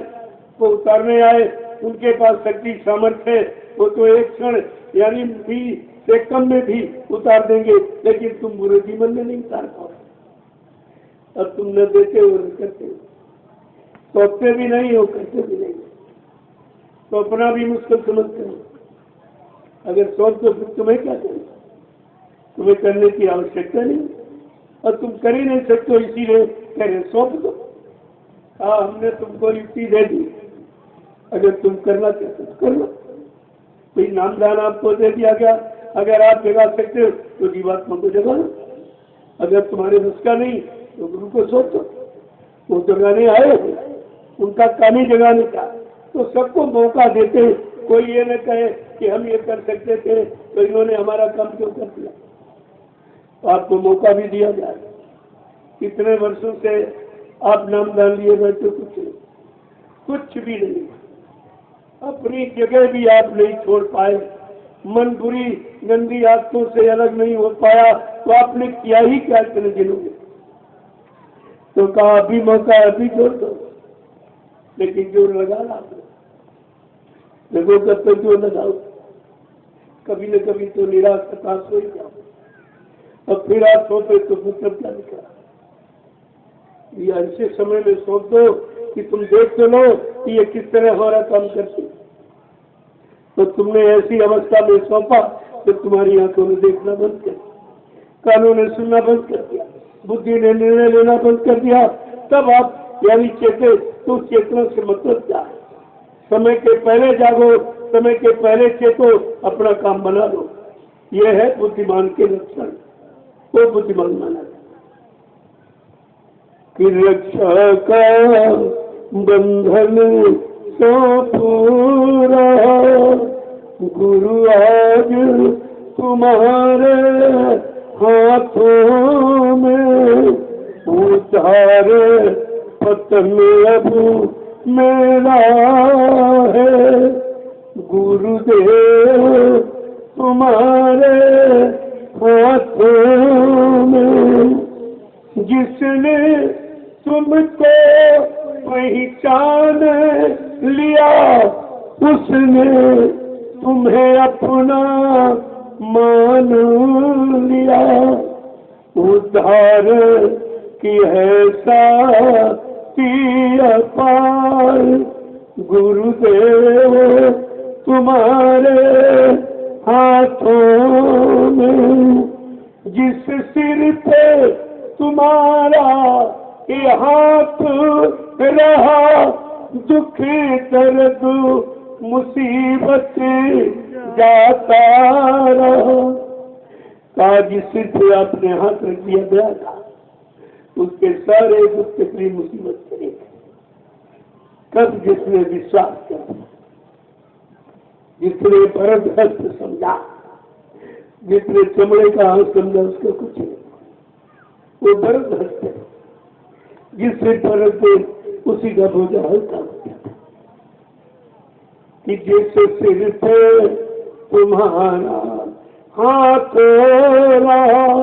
वो उतारने आए, उनके पास शक्ति सामर्थ्य है, वो तो एक क्षण यानी भी से कम में भी उतार देंगे, लेकिन तुम बुरे जीवन में नहीं उतार पाओ। अब तुम न देते हो न करते हो, सोचते भी नहीं हो, करते भी नहीं, तो अपना भी मुश्किल समझते हो। अगर सोच तो फिर तुम्हें क्या करें, तुम्हें करने की आवश्यकता नहीं और तुम कर ही नहीं सकते, इसीलिए कह रहे सौंप दो। हाँ, हमने तुमको युक्ति दे दी, अगर तुम करना चाहते तो कर लो। कोई नामदान आपको दे दिया गया, अगर आप जगा सकते हो तो जीवात्मा को जगा लो। अगर तुम्हारे बस का नहीं तो गुरु को सोचो, वो जगाने आए, उनका काम ही जगाने का। तो सबको मौका देते, कोई ये न कहे कि हम ये कर सकते थे तो इन्होंने हमारा काम क्यों कर दिया। तो आपको मौका भी दिया जाए। कितने वर्षों से आप नामदान लिए बैठे, कुछ भी नहीं, अपनी जगह भी आप नहीं छोड़ पाए, मन बुरी गंदी आदतों से अलग नहीं हो पाया, तो आपने किया ही क्या इतने दिनों में। तो कहा अभी मौका है, अभी छोड़ दो, लेकिन जोर लगा ला आपने। देखो कब तक जोर लगाओ, कभी न कभी तो निराश हताश हो ही जाओ। अब फिर आप सोचते तो मतलब क्या निकला। ये ऐसे समय में सोच दो कि तुम देख तो लो कि ये किस तरह हमारा काम करती, तो तुमने ऐसी अवस्था में सौंपा तो तुम्हारी आंखों ने देखना बंद कर दिया, कानों ने सुनना बंद कर दिया, बुद्धि ने निर्णय लेना बंद कर दिया। तब आप यानी चेते, तो चेतना से मतलब क्या है। समय के पहले जागो, समय के पहले चेतो, अपना काम बना लो। ये है बुद्धिमान के लक्षण, वो बुद्धिमान माना जाए। कि रक्षा का बंधन सौंपू रहा, गुरु आज तुम्हारे हाथों में, उतार पतन अब मेरा है, गुरुदेव तुम्हारे हाथों में। जिसने तुमको पहचान लिया, उसने तुम्हें अपना मान लिया, उद्धार की है साथी अपार, गुरुदेव तुम्हारे हाथों में। जिस सिर पे तुम्हारा ये हाथ रहा, दुख दर्द मुसीबत जाता रहा। जिस सिर पे आपने हाथ रख दिया गया था, उसके सारे दुख तकलीफ मुसीबत चले गए। कब जिसने विश्वास किया, जिसने परम हस्त समझा, जिसने चमड़े का हाथ समझा, उसको कुछ नहीं, वो बरद हंसते, जिससे परत उसी का बोझा हल्का हो गया। कि जैसे सिर पे तुम्हारा हाथ रहा,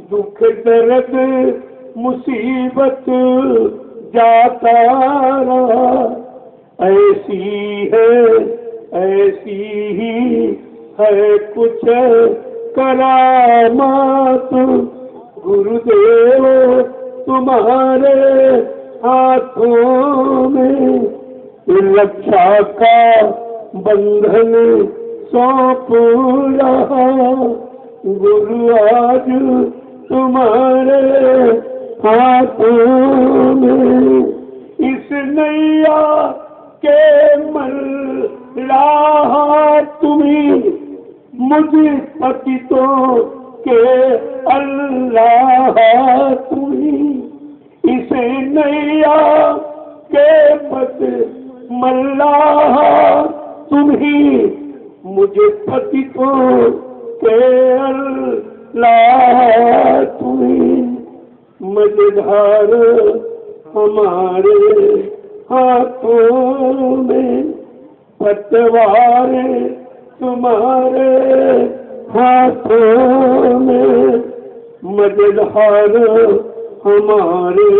दुख दर्द मुसीबत जाता रहा। ऐसी ही है कुछ करामात, गुरुदेव तुम्हारे हाथों में। रक्षा का बंधन सौंप रहा, गुरु आज तुम्हारे हाथों में। इस नैया के मल्लाह तुम्हीं, मुझ पतितों के अल्लाह तुम्हीं। इस नैया के पत मल्लाह तुम्हीं, मुझे पतितों के अल्लाह तुम्हीं। मझधार हमारे हाथों में, पतवार तुम्हारे हाथों में। मझधार हमारे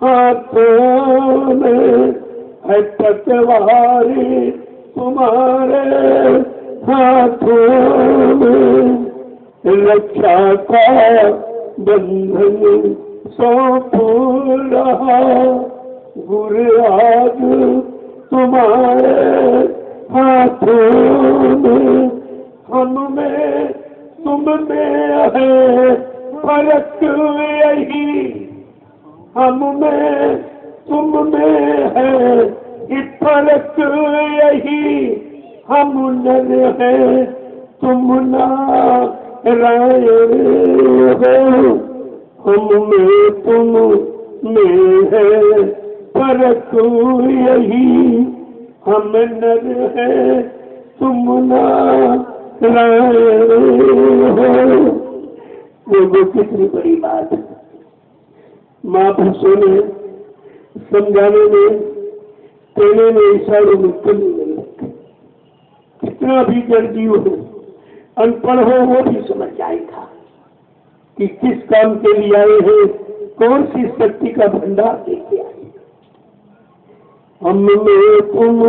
हाथों में है, पतवार तुम्हारे हाथों में। रक्षा का बंधन सौंप रहा गुरु आज तुम्हारे हाथों में। हम में तुम में है फर्क यही, हम में तुम में है फर्क यही। हम नर है तुम नारायण हो, हम में तुम में है फर्क यही। हम नर है तुम नारायण हो। वो कितनी बड़ी बात है। महापुरुषों ने समझाने में, कहने में, इशारों में कमी नहीं रखी। कितना भी जल्दी हो, अनपढ़ हो, वो भी समझ जाएगा कि किस काम के लिए आए हैं, कौन सी शक्ति का भंडार लेके आए। हम में तुम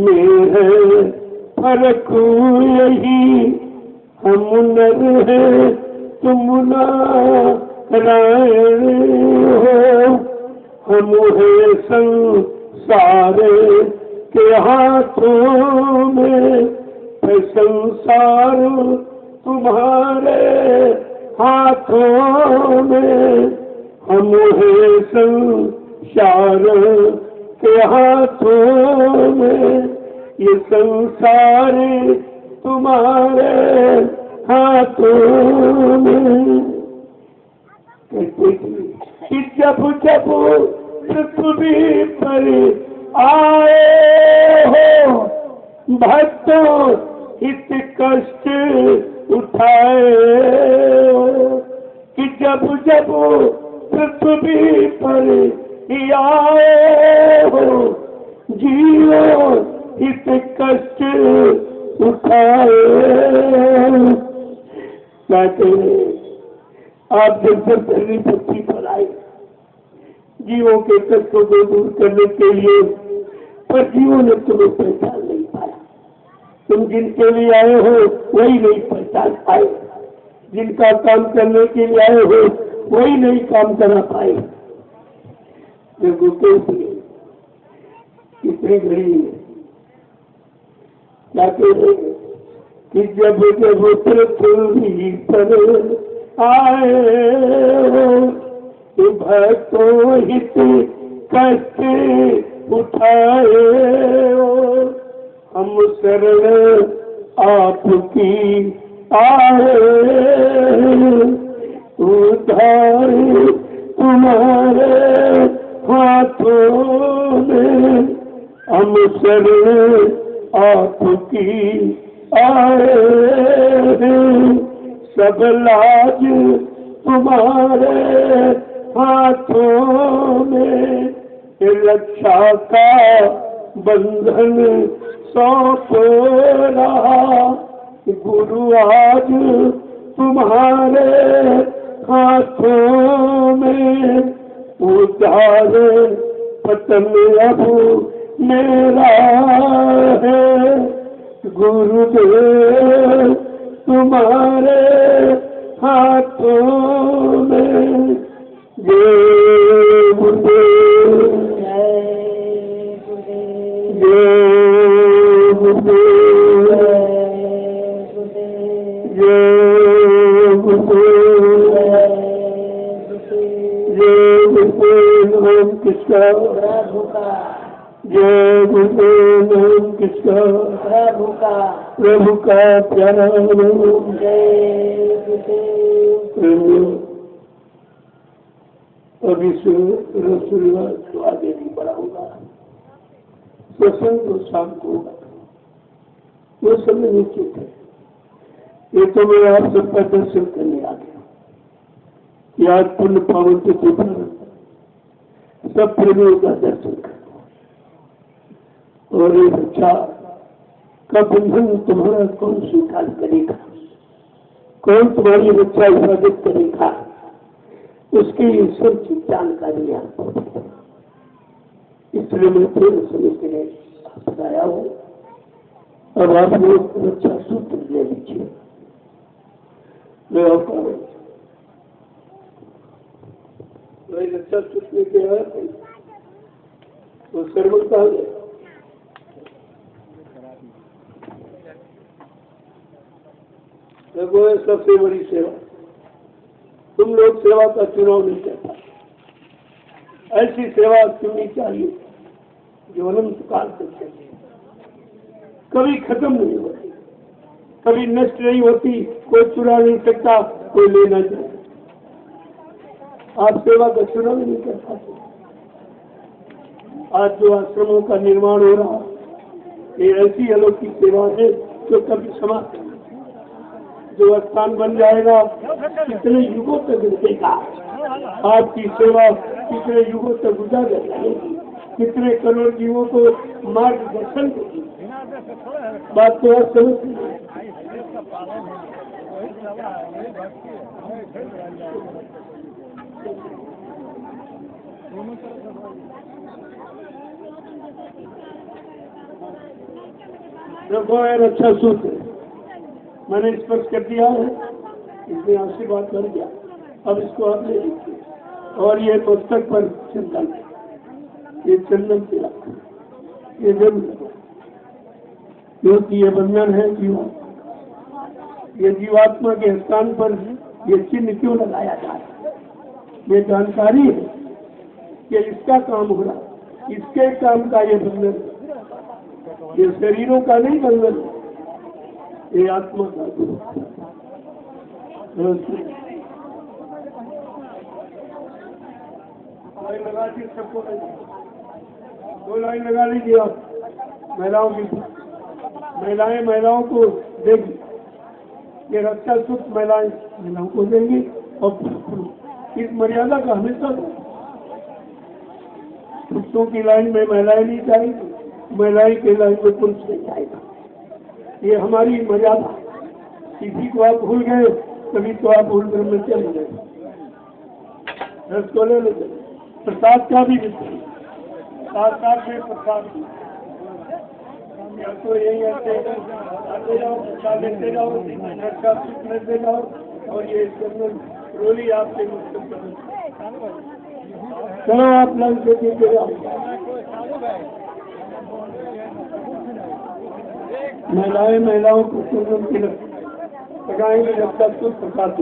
में है फर्क यही, हम नर है तुम नारायण हो। हम है संसार के हाथों में, संसार तुम्हारे हाथों में। हम है संसार के हाथों में, ये संसार तुम्हारे हाथों में। कि जब जब पृथ्वी पर आए हो भक्तों, इत कष्ट उठाए हो। कि जब जब पृथ्वी पर आए हो जीवो, इत कष्ट उठाए। आप जब से पहली पृथ्वी पर आए जीवों के कष्टों को दूर करने के लिए, पर जीवों ने तुम्हें पहचान नहीं पाया। तुम जिनके लिए आए हो वही नहीं पहचान पाए, जिनका काम करने के लिए आए हो वही नहीं काम करा पाए। कितनी बड़ी कहते हैं कि जब जब पृथ्वी पर आए हो भक्तों हित कष्ट उठाए हो। हम शरण आपकी आए, उद्धार तुम्हारे हाथों में। हम शरण आपकी आए, सब लाज तुम्हारे हाथों में। रक्षा का बंधन सौंप रहा गुरु आज तुम्हारे हाथों में। उद्धार पतन अब मेरा है, गुरुदेव तुम्हारे हाथों में। जय गुरुदेव, जय गुरुदेव, जय गुरुदेव। जय गुरुदेव नाम किसका, जय गुरुदेव नाम किसका, प्रभु का प्यारा नाम। जय गुरुदेव। अब इस रसोईवाद को आगे नहीं बढ़ाऊंगा, प्रसंग तो शाम को होगा, वो समय निश्चित है। ये तो मैं आप सबका दर्शन करने आ गया। याद पुण्य पावन के सब प्रेमियों का दर्शन करो। और ये बच्चा का बंधन तुम्हारा कौन स्वीकार करेगा, कौन तुम्हारी रक्षा हिफाजत करेगा, उसकी ईश्वर की जानकारी आपको। इसलिए मैं प्रेम समय के लिए बताया हूँ। अब आप लोग रक्षा सूत्र ले लीजिए। मैं आपका रक्षा सूत्र लेके आया तो सर्वण कहा गया। वो है सबसे बड़ी सेवा। तुम लोग सेवा का चुनाव नहीं करता। ऐसी सेवा चुननी चाहिए जो अनंत काल तक चले, कभी खत्म नहीं होती, कभी नष्ट नहीं होती, कोई चुरा नहीं सकता, कोई लेना चाहिए। आप सेवा का चुनाव नहीं कर पाते। आज जो आश्रमों का निर्माण हो रहा, ये ऐसी अलौकिक सेवा है जो कभी समाप्त नहीं। जो स्थान बन जाएगा कितने युगों तक रुकेगा। आपकी सेवा कितने युगों तक उजागर रहेगी, कितने करोड़ जीवों को मार्गदर्शन देगी। बात तो आप समझ देखो यार, अच्छा सूत्र मैंने स्पर्श कर दिया है, इसमें आशीर्वाद कर दिया। अब इसको आप ले लीजिए। और ये पुस्तक पर चंदन, ये चंदन तिला, ये जरूर, क्योंकि ये बंधन है जीवात्मा। ये जीवात्मा के स्थान पर ये चिन्ह क्यों लगाया जा रहा है? ये जानकारी है कि इसका काम हो रहा, इसके काम का ये बंधन, ये शरीरों का नहीं बंधन, ये आत्मा का। लाइन लगा दी सबको, दो लाइन लगा लीजिए आप महिलाओं की। महिलाओं को देगी, ये रक्षा सूत्र महिलाओं को देंगी। और इस मर्यादा का हमेशा पुरुषों की लाइन में महिलाएं नहीं जाएगी, महिलाएं की लाइन में पुरुष नहीं जाएगा। ये हमारी मर्यादा। किसी को आप भूल गए, कभी तो आप भूल कर में चले गए। रस को ले लेते, प्रसाद का भी साथ साथ में प्रसाद, या तो यही आते जाओ, प्रसाद लेते जाओ, रक्षा सूत्र लेते जाओ, और ये रोली आपके मुश्किल। चलो आप लंच देते जाओ। महिलाओं को चंदन तिलक लगाएंगे, रक्षा सूत्र प्रसाद,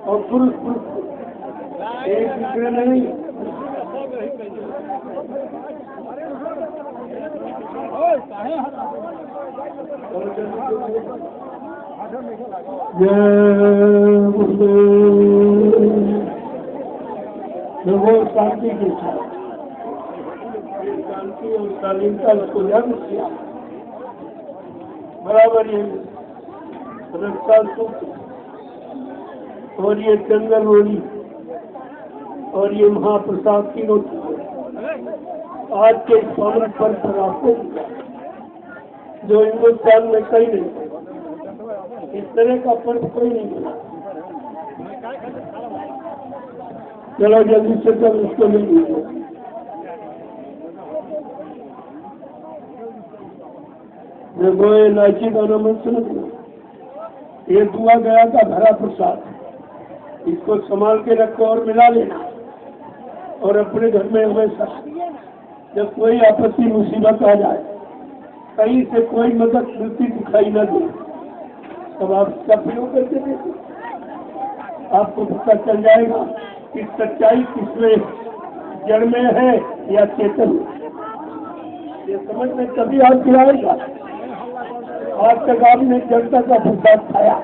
और पुरुष एक दूसरे में नहीं। जय शांति के साथ, शांति और शालीनता को याद किया बराबर। ये रक्षा सूत्र और ये चंदन रोली और ये महाप्रसाद की रोटी आज के पावन पर्व पर आपको जो हिंदुस्तान में कहीं नहीं, इस तरह का पर्व कोई नहीं मिला। चलो जल्दी से जब उसको ले लीजिए। देखो ये इलायची का नाम सुन, ये दुआ गया का भरा प्रसाद, इसको संभाल के रखो और मिला लेना। और अपने घर में हमेशा जब कोई आपत्ति मुसीबत आ जाए, कहीं से कोई मदद मिलती दिखाई न दे, तब आप इसका प्रयोग करके देखो, आपको पता चल जाएगा कि सच्चाई किसमें जड़ में है या चेतन, ये समझ में कभी आपकी आएगा। आज तक आपने जनता का प्रसाद खाया,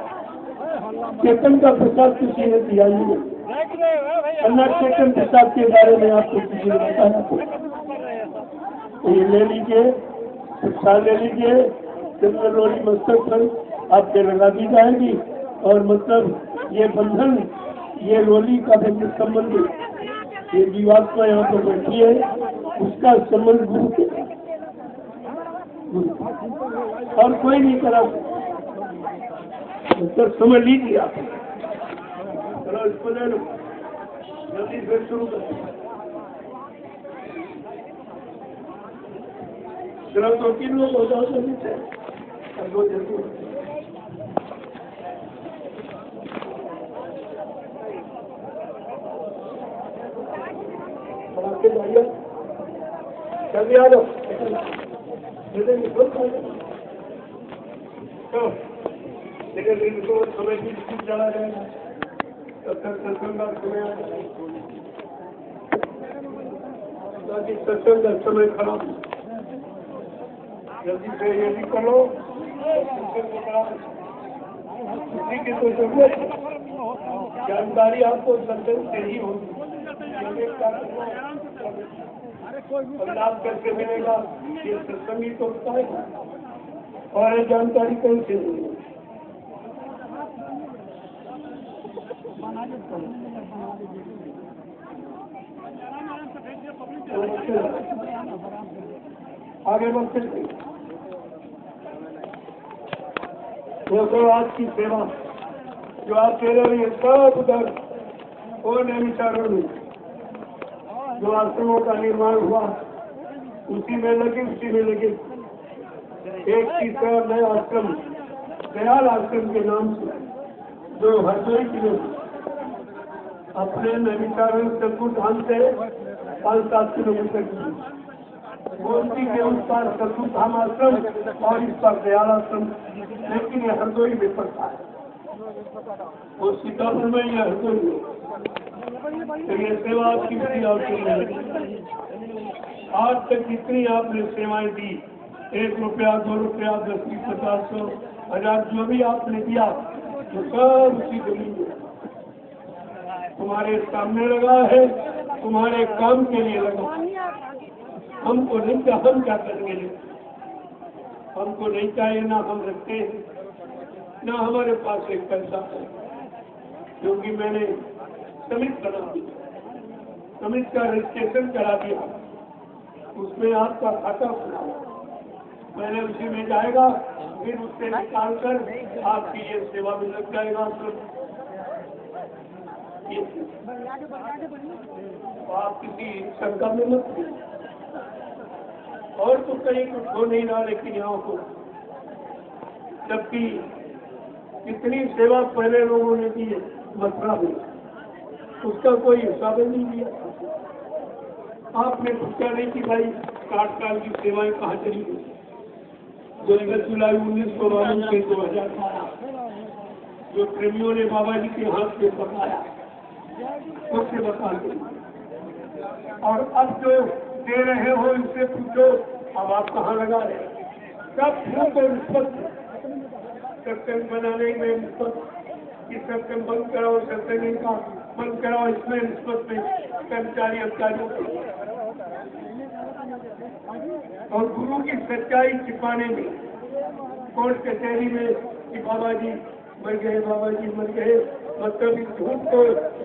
चेतन का प्रसाद किसी ने दिया ही नहीं। अन्ना चेतन प्रसाद के बारे में आपको किसी ने बताया तो ये ले लीजिए, प्रसाद ले लीजिए, चंद्रलोली मस्तक पर आपके लगा दी जाएगी। और मतलब ये बंधन, ये लोली का बंधन संबंध, ये जीवात्मा यहाँ पर बैठी है, उसका संबंध गुरु के और कोई नहीं करा तो समझ लीजिए आप। चलो इसको ले लो, जल्दी फिर शुरू करो। चलो 2-3 लोग हो जाओ जल्दी से, और 2 जल्दी जल्दी आ जाओ। लेकिन इनको समय भी चला जाएगा, तब तक सत्संग का समय आ जाएगा। सत्संग का समय खराब, जल्दी से ये भी करो। किसी की तो जरूरत जानकारी आपको सत्संग से ही होगी। लाभ कैसे मिलेगा, ये सत्संग ही तो बताएगा, और ये जानकारी कैसे मिलेगी। आगे बढ़ते तो आज की सेवा जो आप दे रहे हैं सब उधर और विचारों में जो आश्रमों का निर्माण हुआ उसी में लगे। एक तीसरा नया आश्रम दयाल आश्रम के नाम से जो हरदोई जिले अपने नैमिषारण्य सतपुर धाम से 5-7 किलोमीटर की गोमती के उस पार सतपुर धाम आश्रम और इस पार दयाल आश्रम, लेकिन ये हरदोई में पड़ता है। वो सीतापुर में या हरदोई में। तो ये सेवा आपकी बड़ी आवश्यक। आज तक जितनी आपने सेवाएं दी, 1 रुपया 2 रुपया 10, 20, 50, 100, 1000 जो भी आपने दिया तो सब उसी जमीन में तुम्हारे सामने लगा है, तुम्हारे काम के लिए लगा। हमको नहीं चाहिए, हम क्या करेंगे? हमको नहीं चाहिए, ना हम रखते हैं, ना हमारे पास एक पैसा है, क्योंकि मैंने समित बना दिया, समित का रजिस्ट्रेशन करा दिया, उसमें आपका खाता खुला, पहले उसी में जाएगा, फिर उससे निकाल कर आपकी ये सेवा में लग जाएगा। तो आप किसी शंका में मत, और तो कहीं कुछ हो नहीं रहा, लेकिन यहाँ को जबकि इतनी सेवा पहले लोगों ने दी है मथुरा में, उसका कोई हिसाब नहीं दिया। आपने पूछा नहीं कि भाई 60 साल की सेवाएं कहाँ चली गई। 21 जुलाई 1992 के 2018 जो प्रेमियों ने बाबा जी के हाथ में बताया, उससे बता दो। और अब जो दे रहे हो इससे पूछो, अब आप कहाँ लगा रहे? सब फूक और निष्पत्ति, सत्संग बनाने में निष्पत्ति, सत्संग बंद कराओ, सत्संग का बंद कराओ, इसमें निष्पत्ति में कर्मचारी अधिकारियों और गुरु की सच्चाई छिपाने में, कोर्ट कचहरी में कि बाबा जी मर गए, बाबा जी मर गए, मतलब इस झूठ को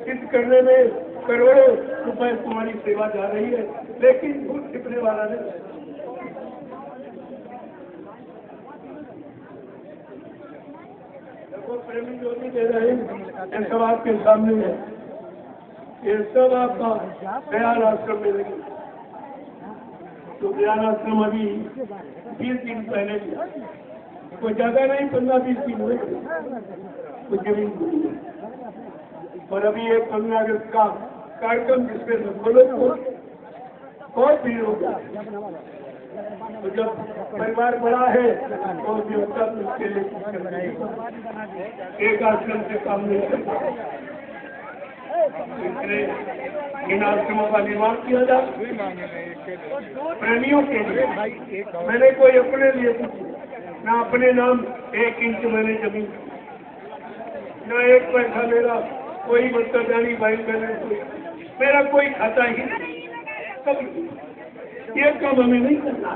सिद्ध करने में करोड़ों रुपए तुम्हारी सेवा जा रही है, लेकिन झूठ छिपने वाला नहीं। देखो प्रेमी जो भी दे रहे हैं, ये सब आपके सामने है, ये सब आपका दयाल आश्रम में लगे। तो दयाल आश्रम अभी 20 दिन पहले किया, कोई ज्यादा नहीं, 15-20 दिन हुए कुछ जमीन। और अभी एक 15 अगस्त का कार्यक्रम जिसमें बोलो बहुत भीड़ हो गया। तो जब परिवार बड़ा है तो व्यवस्था उसके लिए एक आश्रम से काम नहीं करता। इसलिए इन आश्रमों का निर्माण किया जाए प्रेमियों के लिए। मैंने कोई अपने लिए ना अपने नाम 1 इंच मैंने जमीन, न 1 पैसा मेरा कोई मतदानी बैंक बैलेंस, मेरा कोई खाता ही नहीं। कभी ये काम हमें नहीं करना।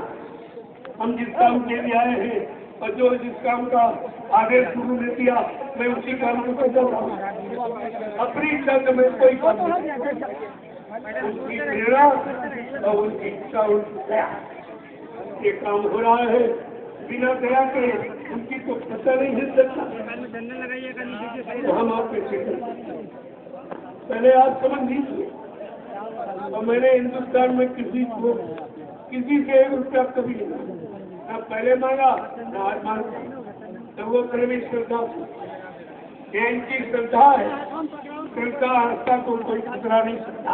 हम जिस काम के लिए आए हैं और जो जिस काम का आदेश शुरू ने दिया, मैं उसी काम को कर रहा हूँ। अपनी इच्छा से मैं कोई काम नहीं, उनकी प्रेरणा और उनकी इच्छा, उनकी दया, ये काम हो रहा है। बिना दया के उनकी तो पता नहीं हिल सकता। तो हम आपके पहले आप समझ लीजिए, और मैंने हिंदुस्तान में किसी को किसी से 1 रुपया कभी नहीं, न पहले मांगा न आज मांगा। तो वो प्रेमी श्रद्धा, ये इनकी श्रद्धा है। श्रद्धा आस्था को कोई खतरा नहीं सकता,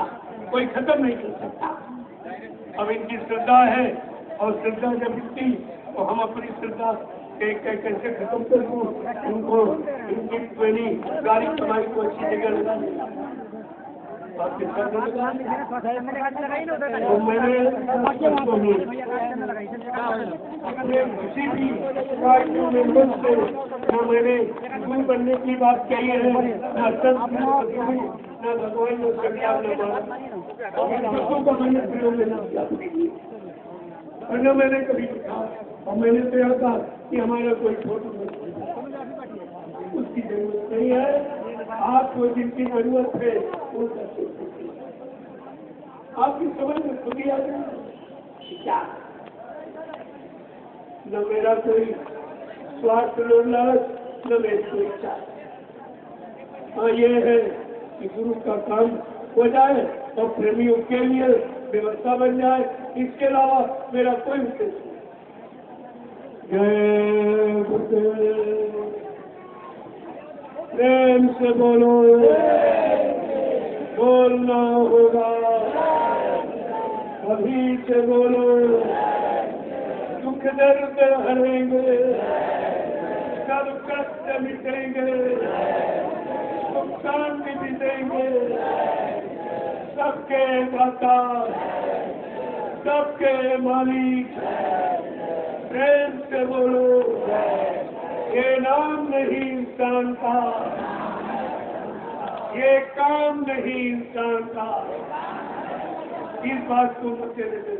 कोई खत्म नहीं कर सकता। अब इनकी श्रद्धा है, और श्रद्धा जब इतनी, तो हम अपनी श्रद्धा कैसे खत्म कर दूँ? उनको इनकी ट्रेनी गाड़ी कमाई को अच्छी जगह लगा किसी भी पार्टी मेंबर से न मैंने गुरु बनने की बात कही है, न संत न भगवान ने सरकार ने का मैंने प्रयोग लेना किया, मैंने कभी कहा। और मैंने तो यह कहा कि हमारा कोई फोटो उसकी जरूरत नहीं है। आपको जिनकी जरूरत है वो आपकी समझ में खुद ही आ जाए। न मेरा कोई स्वार्थ लालच, न मेरी कोई इच्छा। हाँ, ये है कि गुरु का काम हो जाए और प्रेमियों के लिए व्यवस्था बन जाए। इसके अलावा मेरा कोई उद्देश्य नहीं। जय गुरुदेव। प्रेम से बोलो, बोलना होगा अभी से बोलो। दुख दर्द हरेंगे, सब कष्ट मिटेंगे, सुख शांति भी देंगे। सबके दाता, सबके मालिक, प्रेम से बोलो। ये नाम नहीं इंसान का, ये काम नहीं इंसान का। इस बात को बच्चे देते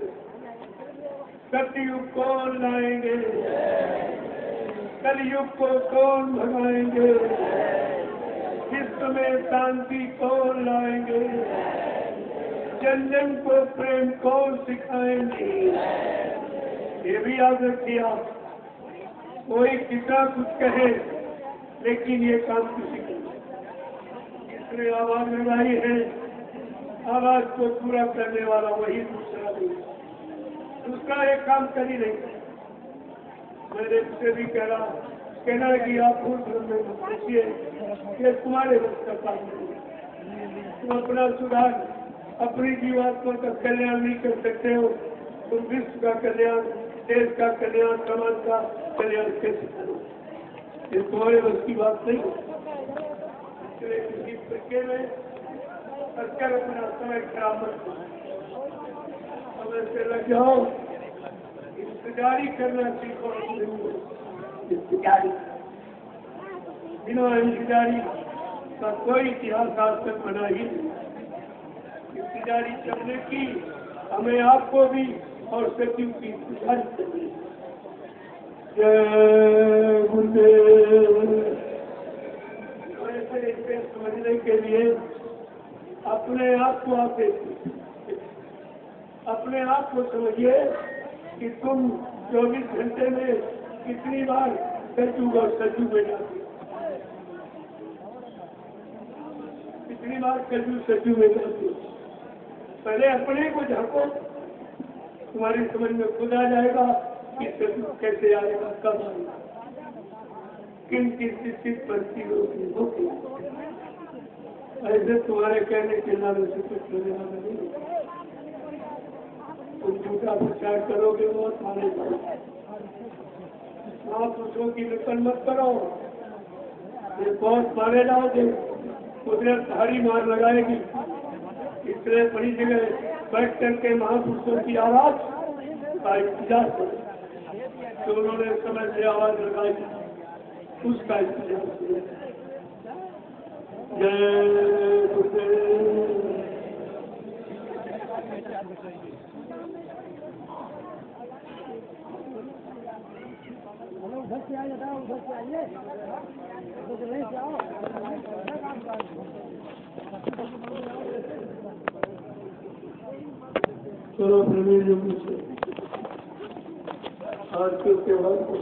सतयुग कौन लाएंगे, कलयुग को कौन भगाएंगे, विश्व में शांति कौन लाएंगे, जन जन को प्रेम कौन सिखाएंगे। ये भी याद रखिए आप, कोई कितना कुछ कहे लेकिन ये काम किसी को इसने आवाज लगाई है, आवाज को पूरा करने वाला वही दूसरा भी, दूसरा एक काम कर ही नहीं। मैंने उससे भी कहना कि आप पूछिए कि तुम्हारे वक्त का काम नहीं, तुम अपना सुधार, अपनी जीवात्मा का कल्याण नहीं कर सकते हो, तुम विश्व का कल्याण, देश का कल्याण, समाज का कल्याण कैसे करो? ये तुम्हारे बस की बात नहीं। इसलिए किसी तरीके में अक्सर अपना समय खराब मत करो, समय से लग जाओ, इंतजारी करना सीखो। इंतजारी, बिना इंतजारी का कोई इतिहास आज तक बना ही नहीं। इंतजारी करने की हमें आपको भी और सचिव की इंतजारी करनी। जय गुरुदेव। वैसे इसे समझने के लिए अपने आप को आप अपने आप को समझिए कि तुम 24 घंटे में कितनी बार सचिव और सचिव में जाते, कितनी बार कलयु सचिव में जाते। पहले अपने को झांको, तुम्हारी समझ में खुद आ जाएगा कि सचिव कैसे आएगा, कब आएगा, किन किस परिस्थितियों होगी। ऐसे तुम्हारे कहने के नाम से कुछ होने वाला नहीं। तुम झूठा प्रचार करोगे वो माने जाओगे। महापुरुषों की नकल मत करो, ये बहुत मारे जाओगे। उधर थाड़ी मार लगाएगी। इसलिए बड़ी जगह बैठ करके महापुरुषों की आवाज का इंतजार करें। तो उन्होंने समय से आवाज लगाई, उसका इंतजार किया। जय गुरुदेव। उधर से आइए, उधर से आइए, उधर से नहीं आओ। चलो प्रवीण जी से आज के त्योहार को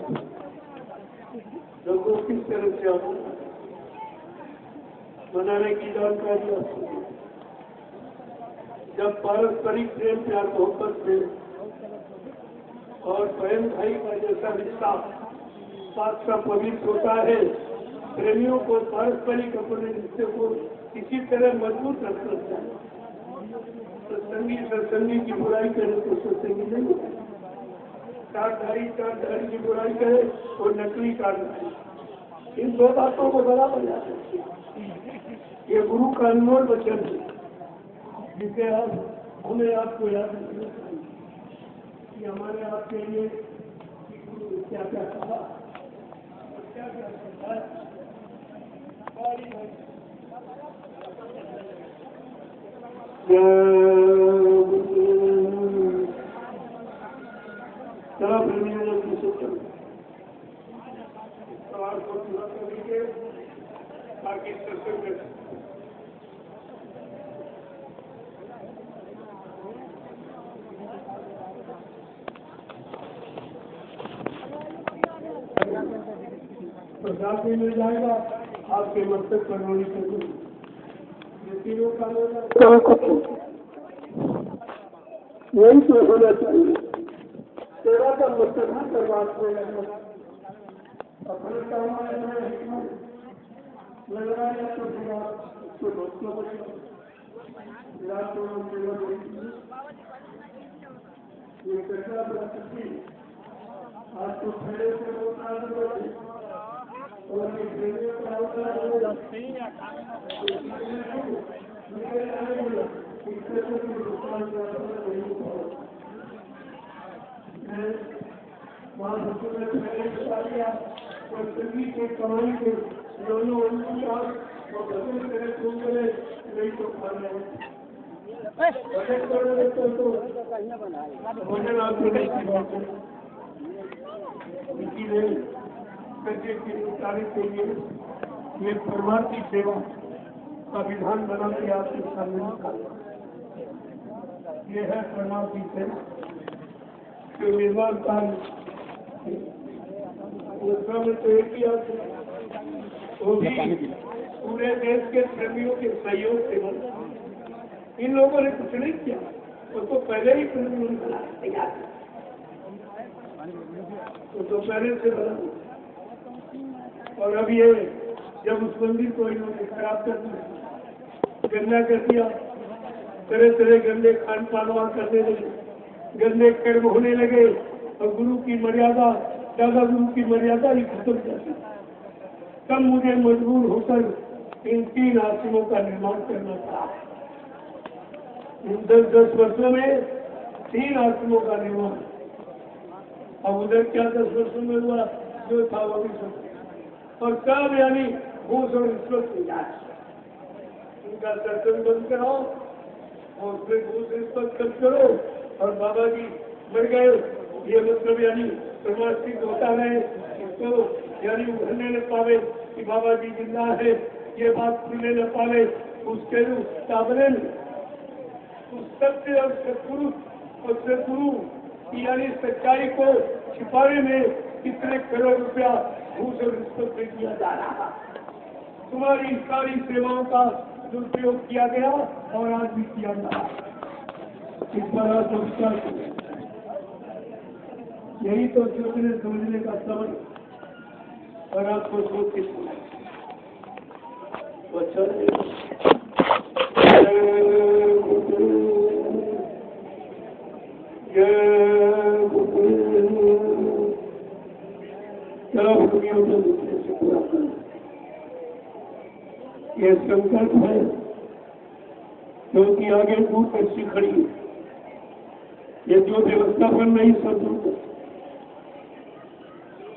लोगों किस तरह से आप मनाने की जानकारी आपको। जब पारस्परिक प्रेम प्यार मोहब्बत में और बहन भाई का जैसा रिश्ता साथ का पवित्र होता है, प्रेमियों को पारस्परिक अपने रिश्ते को इसी तरह मजबूत रखना चाहिए। सत्संगी की बुराई करे तो सत्संगी नहीं, चारधारी की बुराई करे तो नकली चारधारी। इन दो बातों को बड़ा बना है। ये गुरु का अनमोल वचन है, जिसे आप हमें आपको याद रखना चाहिए कि हमारे आपके लिए गुरु क्या क्या कहा, क्या क्या समझाया। चला प्रेमियों की सोचो सवाल को पूरा कर लीजिए, बाकी सत्संग प्रसाद भी मिल जाएगा। आपके मस्तक पर होनी चाहिए। ये तीनों का यही तो होना चाहिए। सेवा का मस्तक न करवाट को अपने काम लग रहा है तो उसको दोस्तों को ये कैसा बना सकती। आज तो खड़े से होता और के कमाई के दोनों नहीं तो खा रहे के लिए ये परमार्थी सेवा का विधान बना के आपके सामने निकाला। ये है परमार्थी सेवा जो निर्माण कार्य तो एक ही आते वो भी पूरे देश के प्रेमियों के सहयोग से बना। इन लोगों ने कुछ नहीं किया, वो तो पहले ही प्रेमियों ने बना तैयार, वो तो पहले से बना। और अब ये जब उस मंदिर को इन्होंने खराब कर दिया, गंदा कर दिया, तरह तरह गंदे खान पान करने लगे, गंदे कर्म होने लगे और गुरु की मर्यादा, दादा गुरु की मर्यादा ही खत्म कर दी। तब मुझे मजबूर होकर इन 3 आश्रमों का निर्माण करना था। इन 10 वर्षों में 3 आश्रमों का निर्माण। अब उधर क्या 10 वर्षों में हुआ, जो था वो भी सब और सब यानी घूस और रिश्वत की जांच। उनका दर्शन बंद कराओ और फिर घूस रिश्वत खर्च करो और बाबा जी मर गए, ये मतलब यानी प्रमाणित होता है। इसको यानी उभरने न पावे कि बाबा जी जिंदा है, ये बात सुनने न पावे, उसके सामने उस सत्य और सदगुरु की यानी सच्चाई को छिपाने में कितने करोड़ रुपया घूस और रिश्वत में किया जा रहा। तुम्हारी सारी सेवाओं का दुरुपयोग किया गया और आज भी किया जा रहा। इस पर आप विश्वास करें। यही तो सोचने समझने का समय और आपको सोच के ये संकल्प है, क्योंकि आगे दूरदर्शी खड़ी है। ये जो व्यवस्था बन रही सब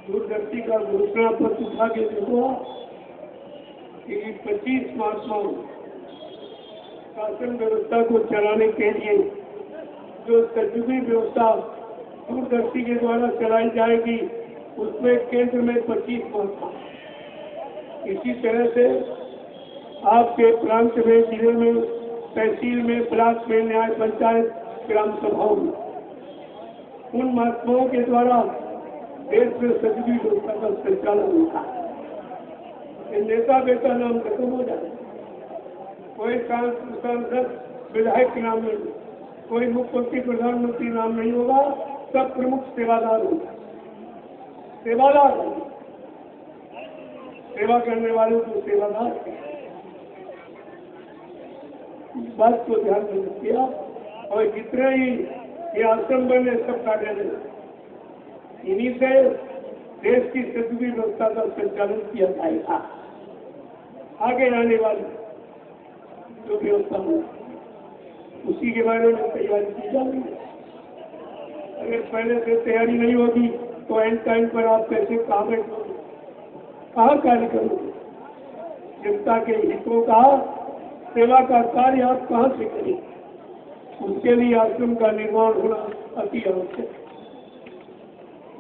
दूरदर्शी का घोषणा पत्र उठा के देखो कि 25 महात्माओं शासन व्यवस्था को चलाने के लिए जो सचुगी व्यवस्था दूरदर्शी के द्वारा चलाई जाएगी, उसमें केंद्र में 25 महात्मा। इसी तरह से आपके प्रांत में, जिले में, तहसील में, ब्लॉक में, न्याय पंचायत, ग्राम सभाओं में उन महात्माओं के द्वारा देश में सचुगी व्यवस्था का संचालन होता है। नेता बेटा नाम खत्म हो जाए, कोई सांसद विधायक नाम नहीं, कोई मुख्यमंत्री प्रधानमंत्री नाम नहीं होगा, सब प्रमुख सेवादार होगा। सेवादार सेवा करने वालों को सेवादार, इस बात को ध्यान में रखिए। और जितने ही ये आश्रम बने सब कार्य इन्हीं से देश की सचुगी व्यवस्था का संचालन किया जाएगा। आगे आने वाली जो व्यवस्था हो उसी के बारे में तैयारी की जाएगी। अगर पहले से तैयारी नहीं होगी तो एंड टाइम पर आप कैसे कहाँ बैठोगे, कहाँ कार्य करोगे? जनता के हितों का सेवा का कार्य आप कहाँ से करेंगे? उसके लिए आश्रम का निर्माण होना अति आवश्यक है।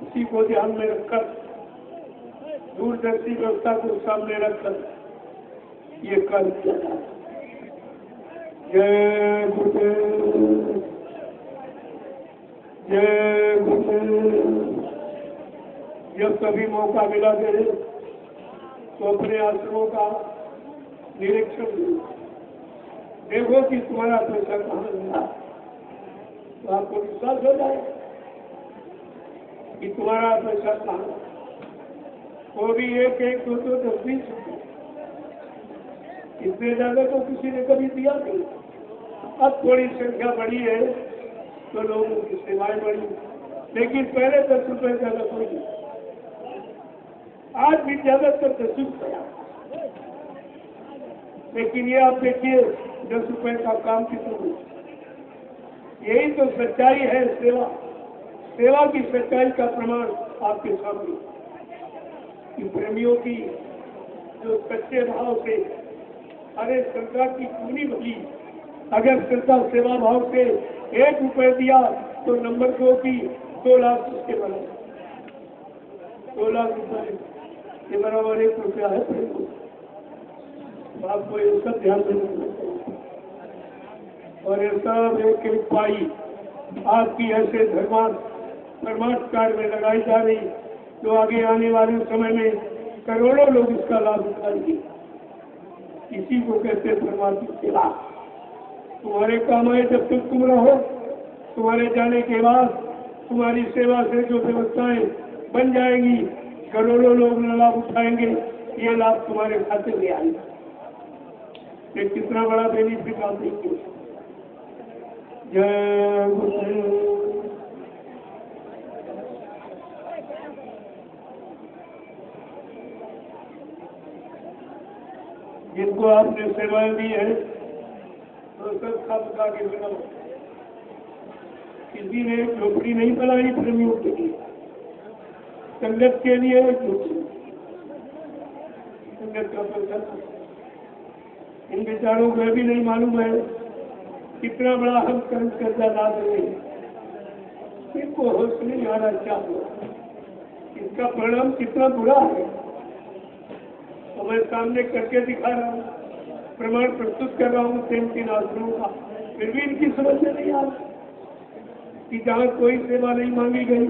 इसी को ध्यान में रखकर दूरदर्शी व्यवस्था को सामने रखकर ये कार्य किया जाए। जय गुरुदेव, जय गुरुदेव। जब कभी मौका मिला दे तो अपने आश्रमों का निरीक्षण देखो कि तुम्हारा पैसा कहाँ मिला, तो आपको विश्वास हो जाए कि तुम्हारा पैसा कहाँ। वो भी एक एक दो दो 10-20 रुपये, इससे ज्यादा तो किसी ने कभी दिया नहीं। अब थोड़ी संख्या बढ़ी है तो लोगों की सेवाएं बढ़ी, लेकिन पहले 10 रुपये ज्यादा कोई नहीं। आज भी ज्यादातर 10 रुपया, लेकिन ये आप देखिए 10 रुपये का काम कितना। यही तो सच्चाई है। सेवा की सच्चाई का प्रमाण आपके सामने कि प्रेमियों की जो सच्चे भाव से अरे सरकार की पूरी भली, अगर सरकार सेवा भाव से 1 रुपये दिया तो नंबर 2 की 2 लाख उसके बराबर, 2 लाख रुपये के बराबर 1 रुपया है। तो आपको ये सब ध्यान देना चाहिए। और ये सब एक एक पाई आपकी ऐसे धर्मार्थ कार्य में लगाई जा रही, जो आगे आने वाले समय में करोड़ों लोग इसका लाभ उठाएंगे। इसी को कहते हैं परमात्मा सेवा। तुम्हारे काम आए जब तक तुम रहो, तुम्हारे जाने के बाद तुम्हारी सेवा से जो व्यवस्थाएं बन जाएंगी, करोड़ों लोग लाभ उठाएंगे। ये लाभ तुम्हारे खाते में आएगा। ये कितना बड़ा बेनिफिट आप देंगे। जय गुरुदेव। जिनको आपने सेवाएं दी है तो सब खा के बिना, किसी ने झोपड़ी नहीं बनाई प्रेमियों के लिए, संगत के लिए संगत का पैसा। इन विचारों को भी नहीं मालूम है कितना बड़ा हम कर्जा ला रहे हैं। इनको होश नहीं आ रहा क्या हुआ, इसका परिणाम कितना बुरा है। तो मैं सामने करके दिखा रहा हूँ, प्रमाण प्रस्तुत कर रहा हूँ 3 आश्रमों का, फिर भी इनकी समझ में नहीं आ रहा कि जहाँ कोई सेवा नहीं मांगी गई,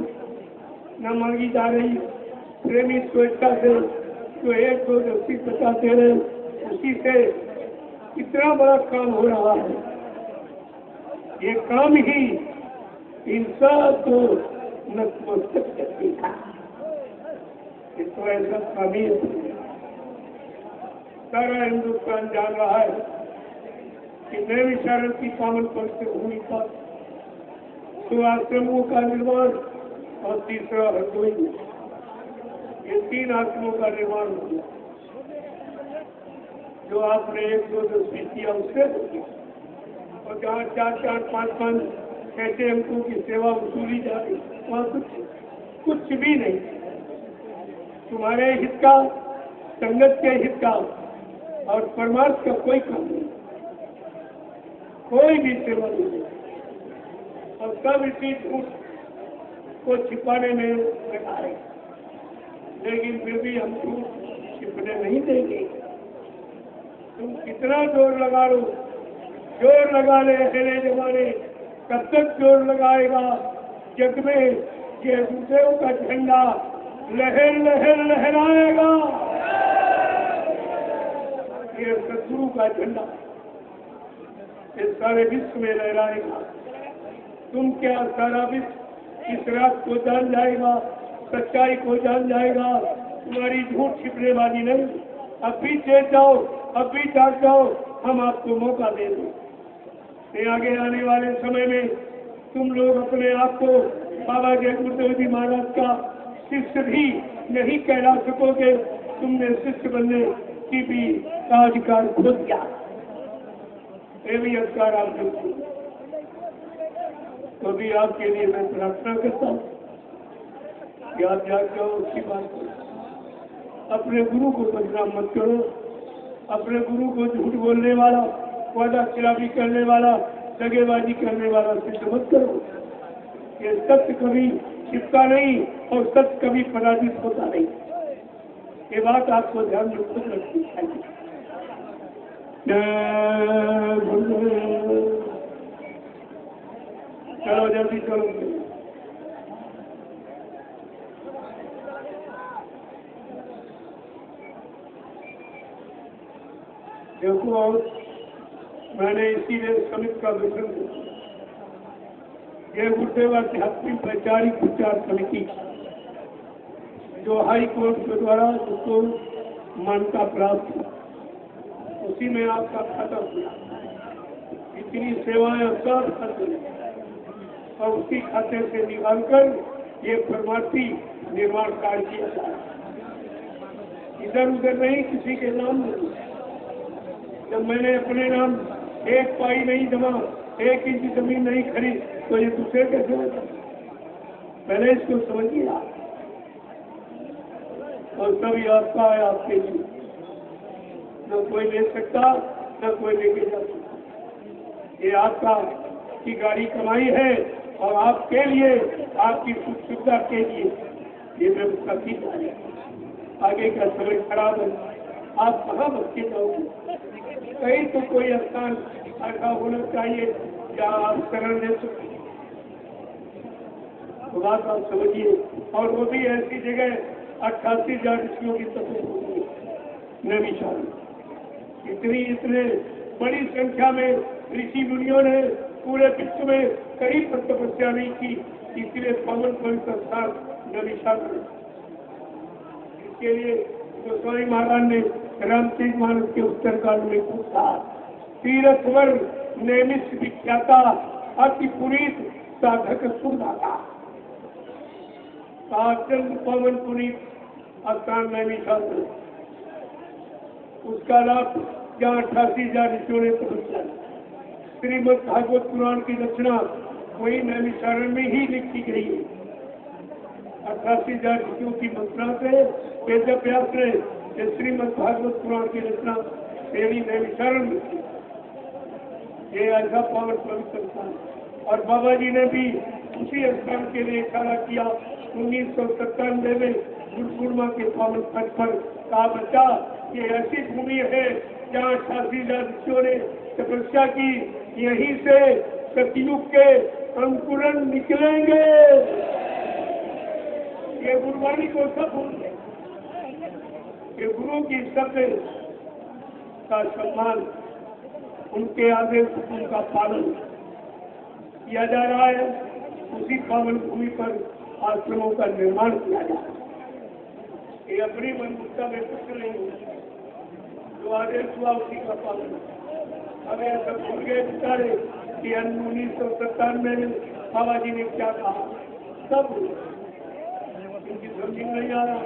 न मांगी जा रही, प्रेमी स्वेच्छा से जो 1, 2, 10, 50 दे रहे, उसी से कितना बड़ा काम हो रहा है। ये काम ही इन सब को नतमस्तक कर देगा। इसको ऐसा काम ही सारा हिंदुस्तान जान रहा है कि देवी शरण की पावन पवित्र भूमि पर 2 आश्रमों का निर्माण और 3रा हरदोई, ये 3 आश्रमों का निर्माण हो गया। जो आपने 100-200 फीस किया उससे हो गया। और जहाँ 4-4, 5-5 ऐसे अंकों की सेवा वसूली जा रही, वहाँ कुछ भी नहीं। तुम्हारे हित का, संगत के हित का और परमार्थ का कोई काम नहीं, कोई भी सेवा नहीं। और सब इसी झूठ को छिपाने में लगा रहे, लेकिन फिर भी हम झूठ छिपने नहीं देंगे। तुम कितना जोर लगा लो, जोर लगा ले अकेले जमाने, कब तक जोर लगाएगा जग में ये गुरुदेव का झंडा लहर लहर लहराएगा। ये सदगुरु का झंडा इस सारे विश्व में लहराएगा। तुम क्या, सारा विश्व इस रात को जान जाएगा, सच्चाई को जान जाएगा। तुम्हारी झूठ छिपने वाली नहीं। अब भी चेत जाओ, अब भी जाग जाओ, हम आपको मौका दे दें। आगे आने वाले समय में तुम लोग अपने आप को बाबा जय गुरुदेव जी महाराज का शिष्य भी नहीं कहला सकोगे। तुमने शिष्य बनने की भी अधिकार खो दिया। ये भी अधिकार आपने खो। तो भी आपके लिए मैं प्रार्थना करता हूँ कि आप जाग जाओ, उसकी बात करो। अपने गुरु को बदनाम मत करो। अपने गुरु को झूठ बोलने वाला, वादा खिलाफी करने वाला, दगेबाजी करने वाला सिद्ध मत करो। ये सत्य कभी छिपता नहीं और सत्य कभी पराजित होता नहीं। ये बात आपको ध्यान में खुद रखनी चाहिए। चलो जल्दी चलो। देखो, मैंने इसीलिए समिति का गठन किया। ये गुरुदेव आध्यात्मिक वैचारिक विचार समिति जो हाई कोर्ट के द्वारा जिसको मान्यता प्राप्त है, उसी में आपका खाता हुआ। इतनी सेवाएं सब खत्म और उसी खाते से निकालकर ये परमार्थी निर्माण कार्य किया जाए। इधर उधर नहीं, किसी के नाम नहीं। जब मैंने अपने नाम एक पाई नहीं जमा, 1 इंच जमीन नहीं खरीद, तो ये दूसरे कैसे होगा? पहले इसको समझिए आप। और सभी आपका है, आपके लिए न कोई ले सकता, न कोई लेके जा सकता। ये आपका की गाड़ी कमाई है और आपके लिए, आपकी सुख सुविधा के लिए ये व्यवस्था की जा रही है। आगे का समय खराब है, आप कहाँ बच्चे जाओगे? कहीं तो कोई स्थान ऐसा होना चाहिए जहाँ आप शरण ले सकते। तो बात आप समझिए। और वो भी ऐसी जगह 88,000 ऋषियों की तपस्या होती है नैमिषारण्य। इतने बड़ी संख्या में ऋषि मुनियों ने पूरे विश्व में कहीं पर तपस्या नहीं की, इसलिए पावन पवित्र स्थान नैमिषारण्य। इसके लिए गोस्वामी महाराज ने रामचरित मानस के उत्तरकाल में पूछा, तीर्थवर नैमिष विख्याता अति पुनीत साधक सुरदाता। अत्यंत पावन पुनीत स्थान नैमिषारण्य, उसका लाभ जहाँ 88,000 ऋषियों ने तपस्या। श्रीमद् भागवत पुराण की रचना वही नैमिषारण्य में ही लिखी गई है। 88,000 ऋषियों की मंत्रणा से वेद व्यास ने श्रीमद् भागवत पुराण की रचना तेरी नैमिषारण्य में। ये ऐसा पावन पवित्र स्थान। और बाबा जी ने भी उसी स्थान के लिए इशारा किया 1997 में गुरु पूर्णिमा के पावन पथ पर। कहा, बच्चा, ये ऐसी भूमि है जहाँ 88,000 ऋषियों ने तपस्या की। यहीं से सतयुग के अंकुरन निकलेंगे। ये गुरुवाणी को सब भूल गए। ये गुरु की शब्द का सम्मान, उनके आदेश उनका पालन किया जा रहा है। उसी पावन भूमि पर आश्रमों का निर्माण किया जा रहा है। ये अपनी मनमुक्ता में कुछ नहीं होता। जो आदेश हुआ उसी का पालन। हमें सब भूल गए बेचारे कि 1997 में बाबा जी ने क्या कहा, सब उनकी समझ नहीं आ रहा।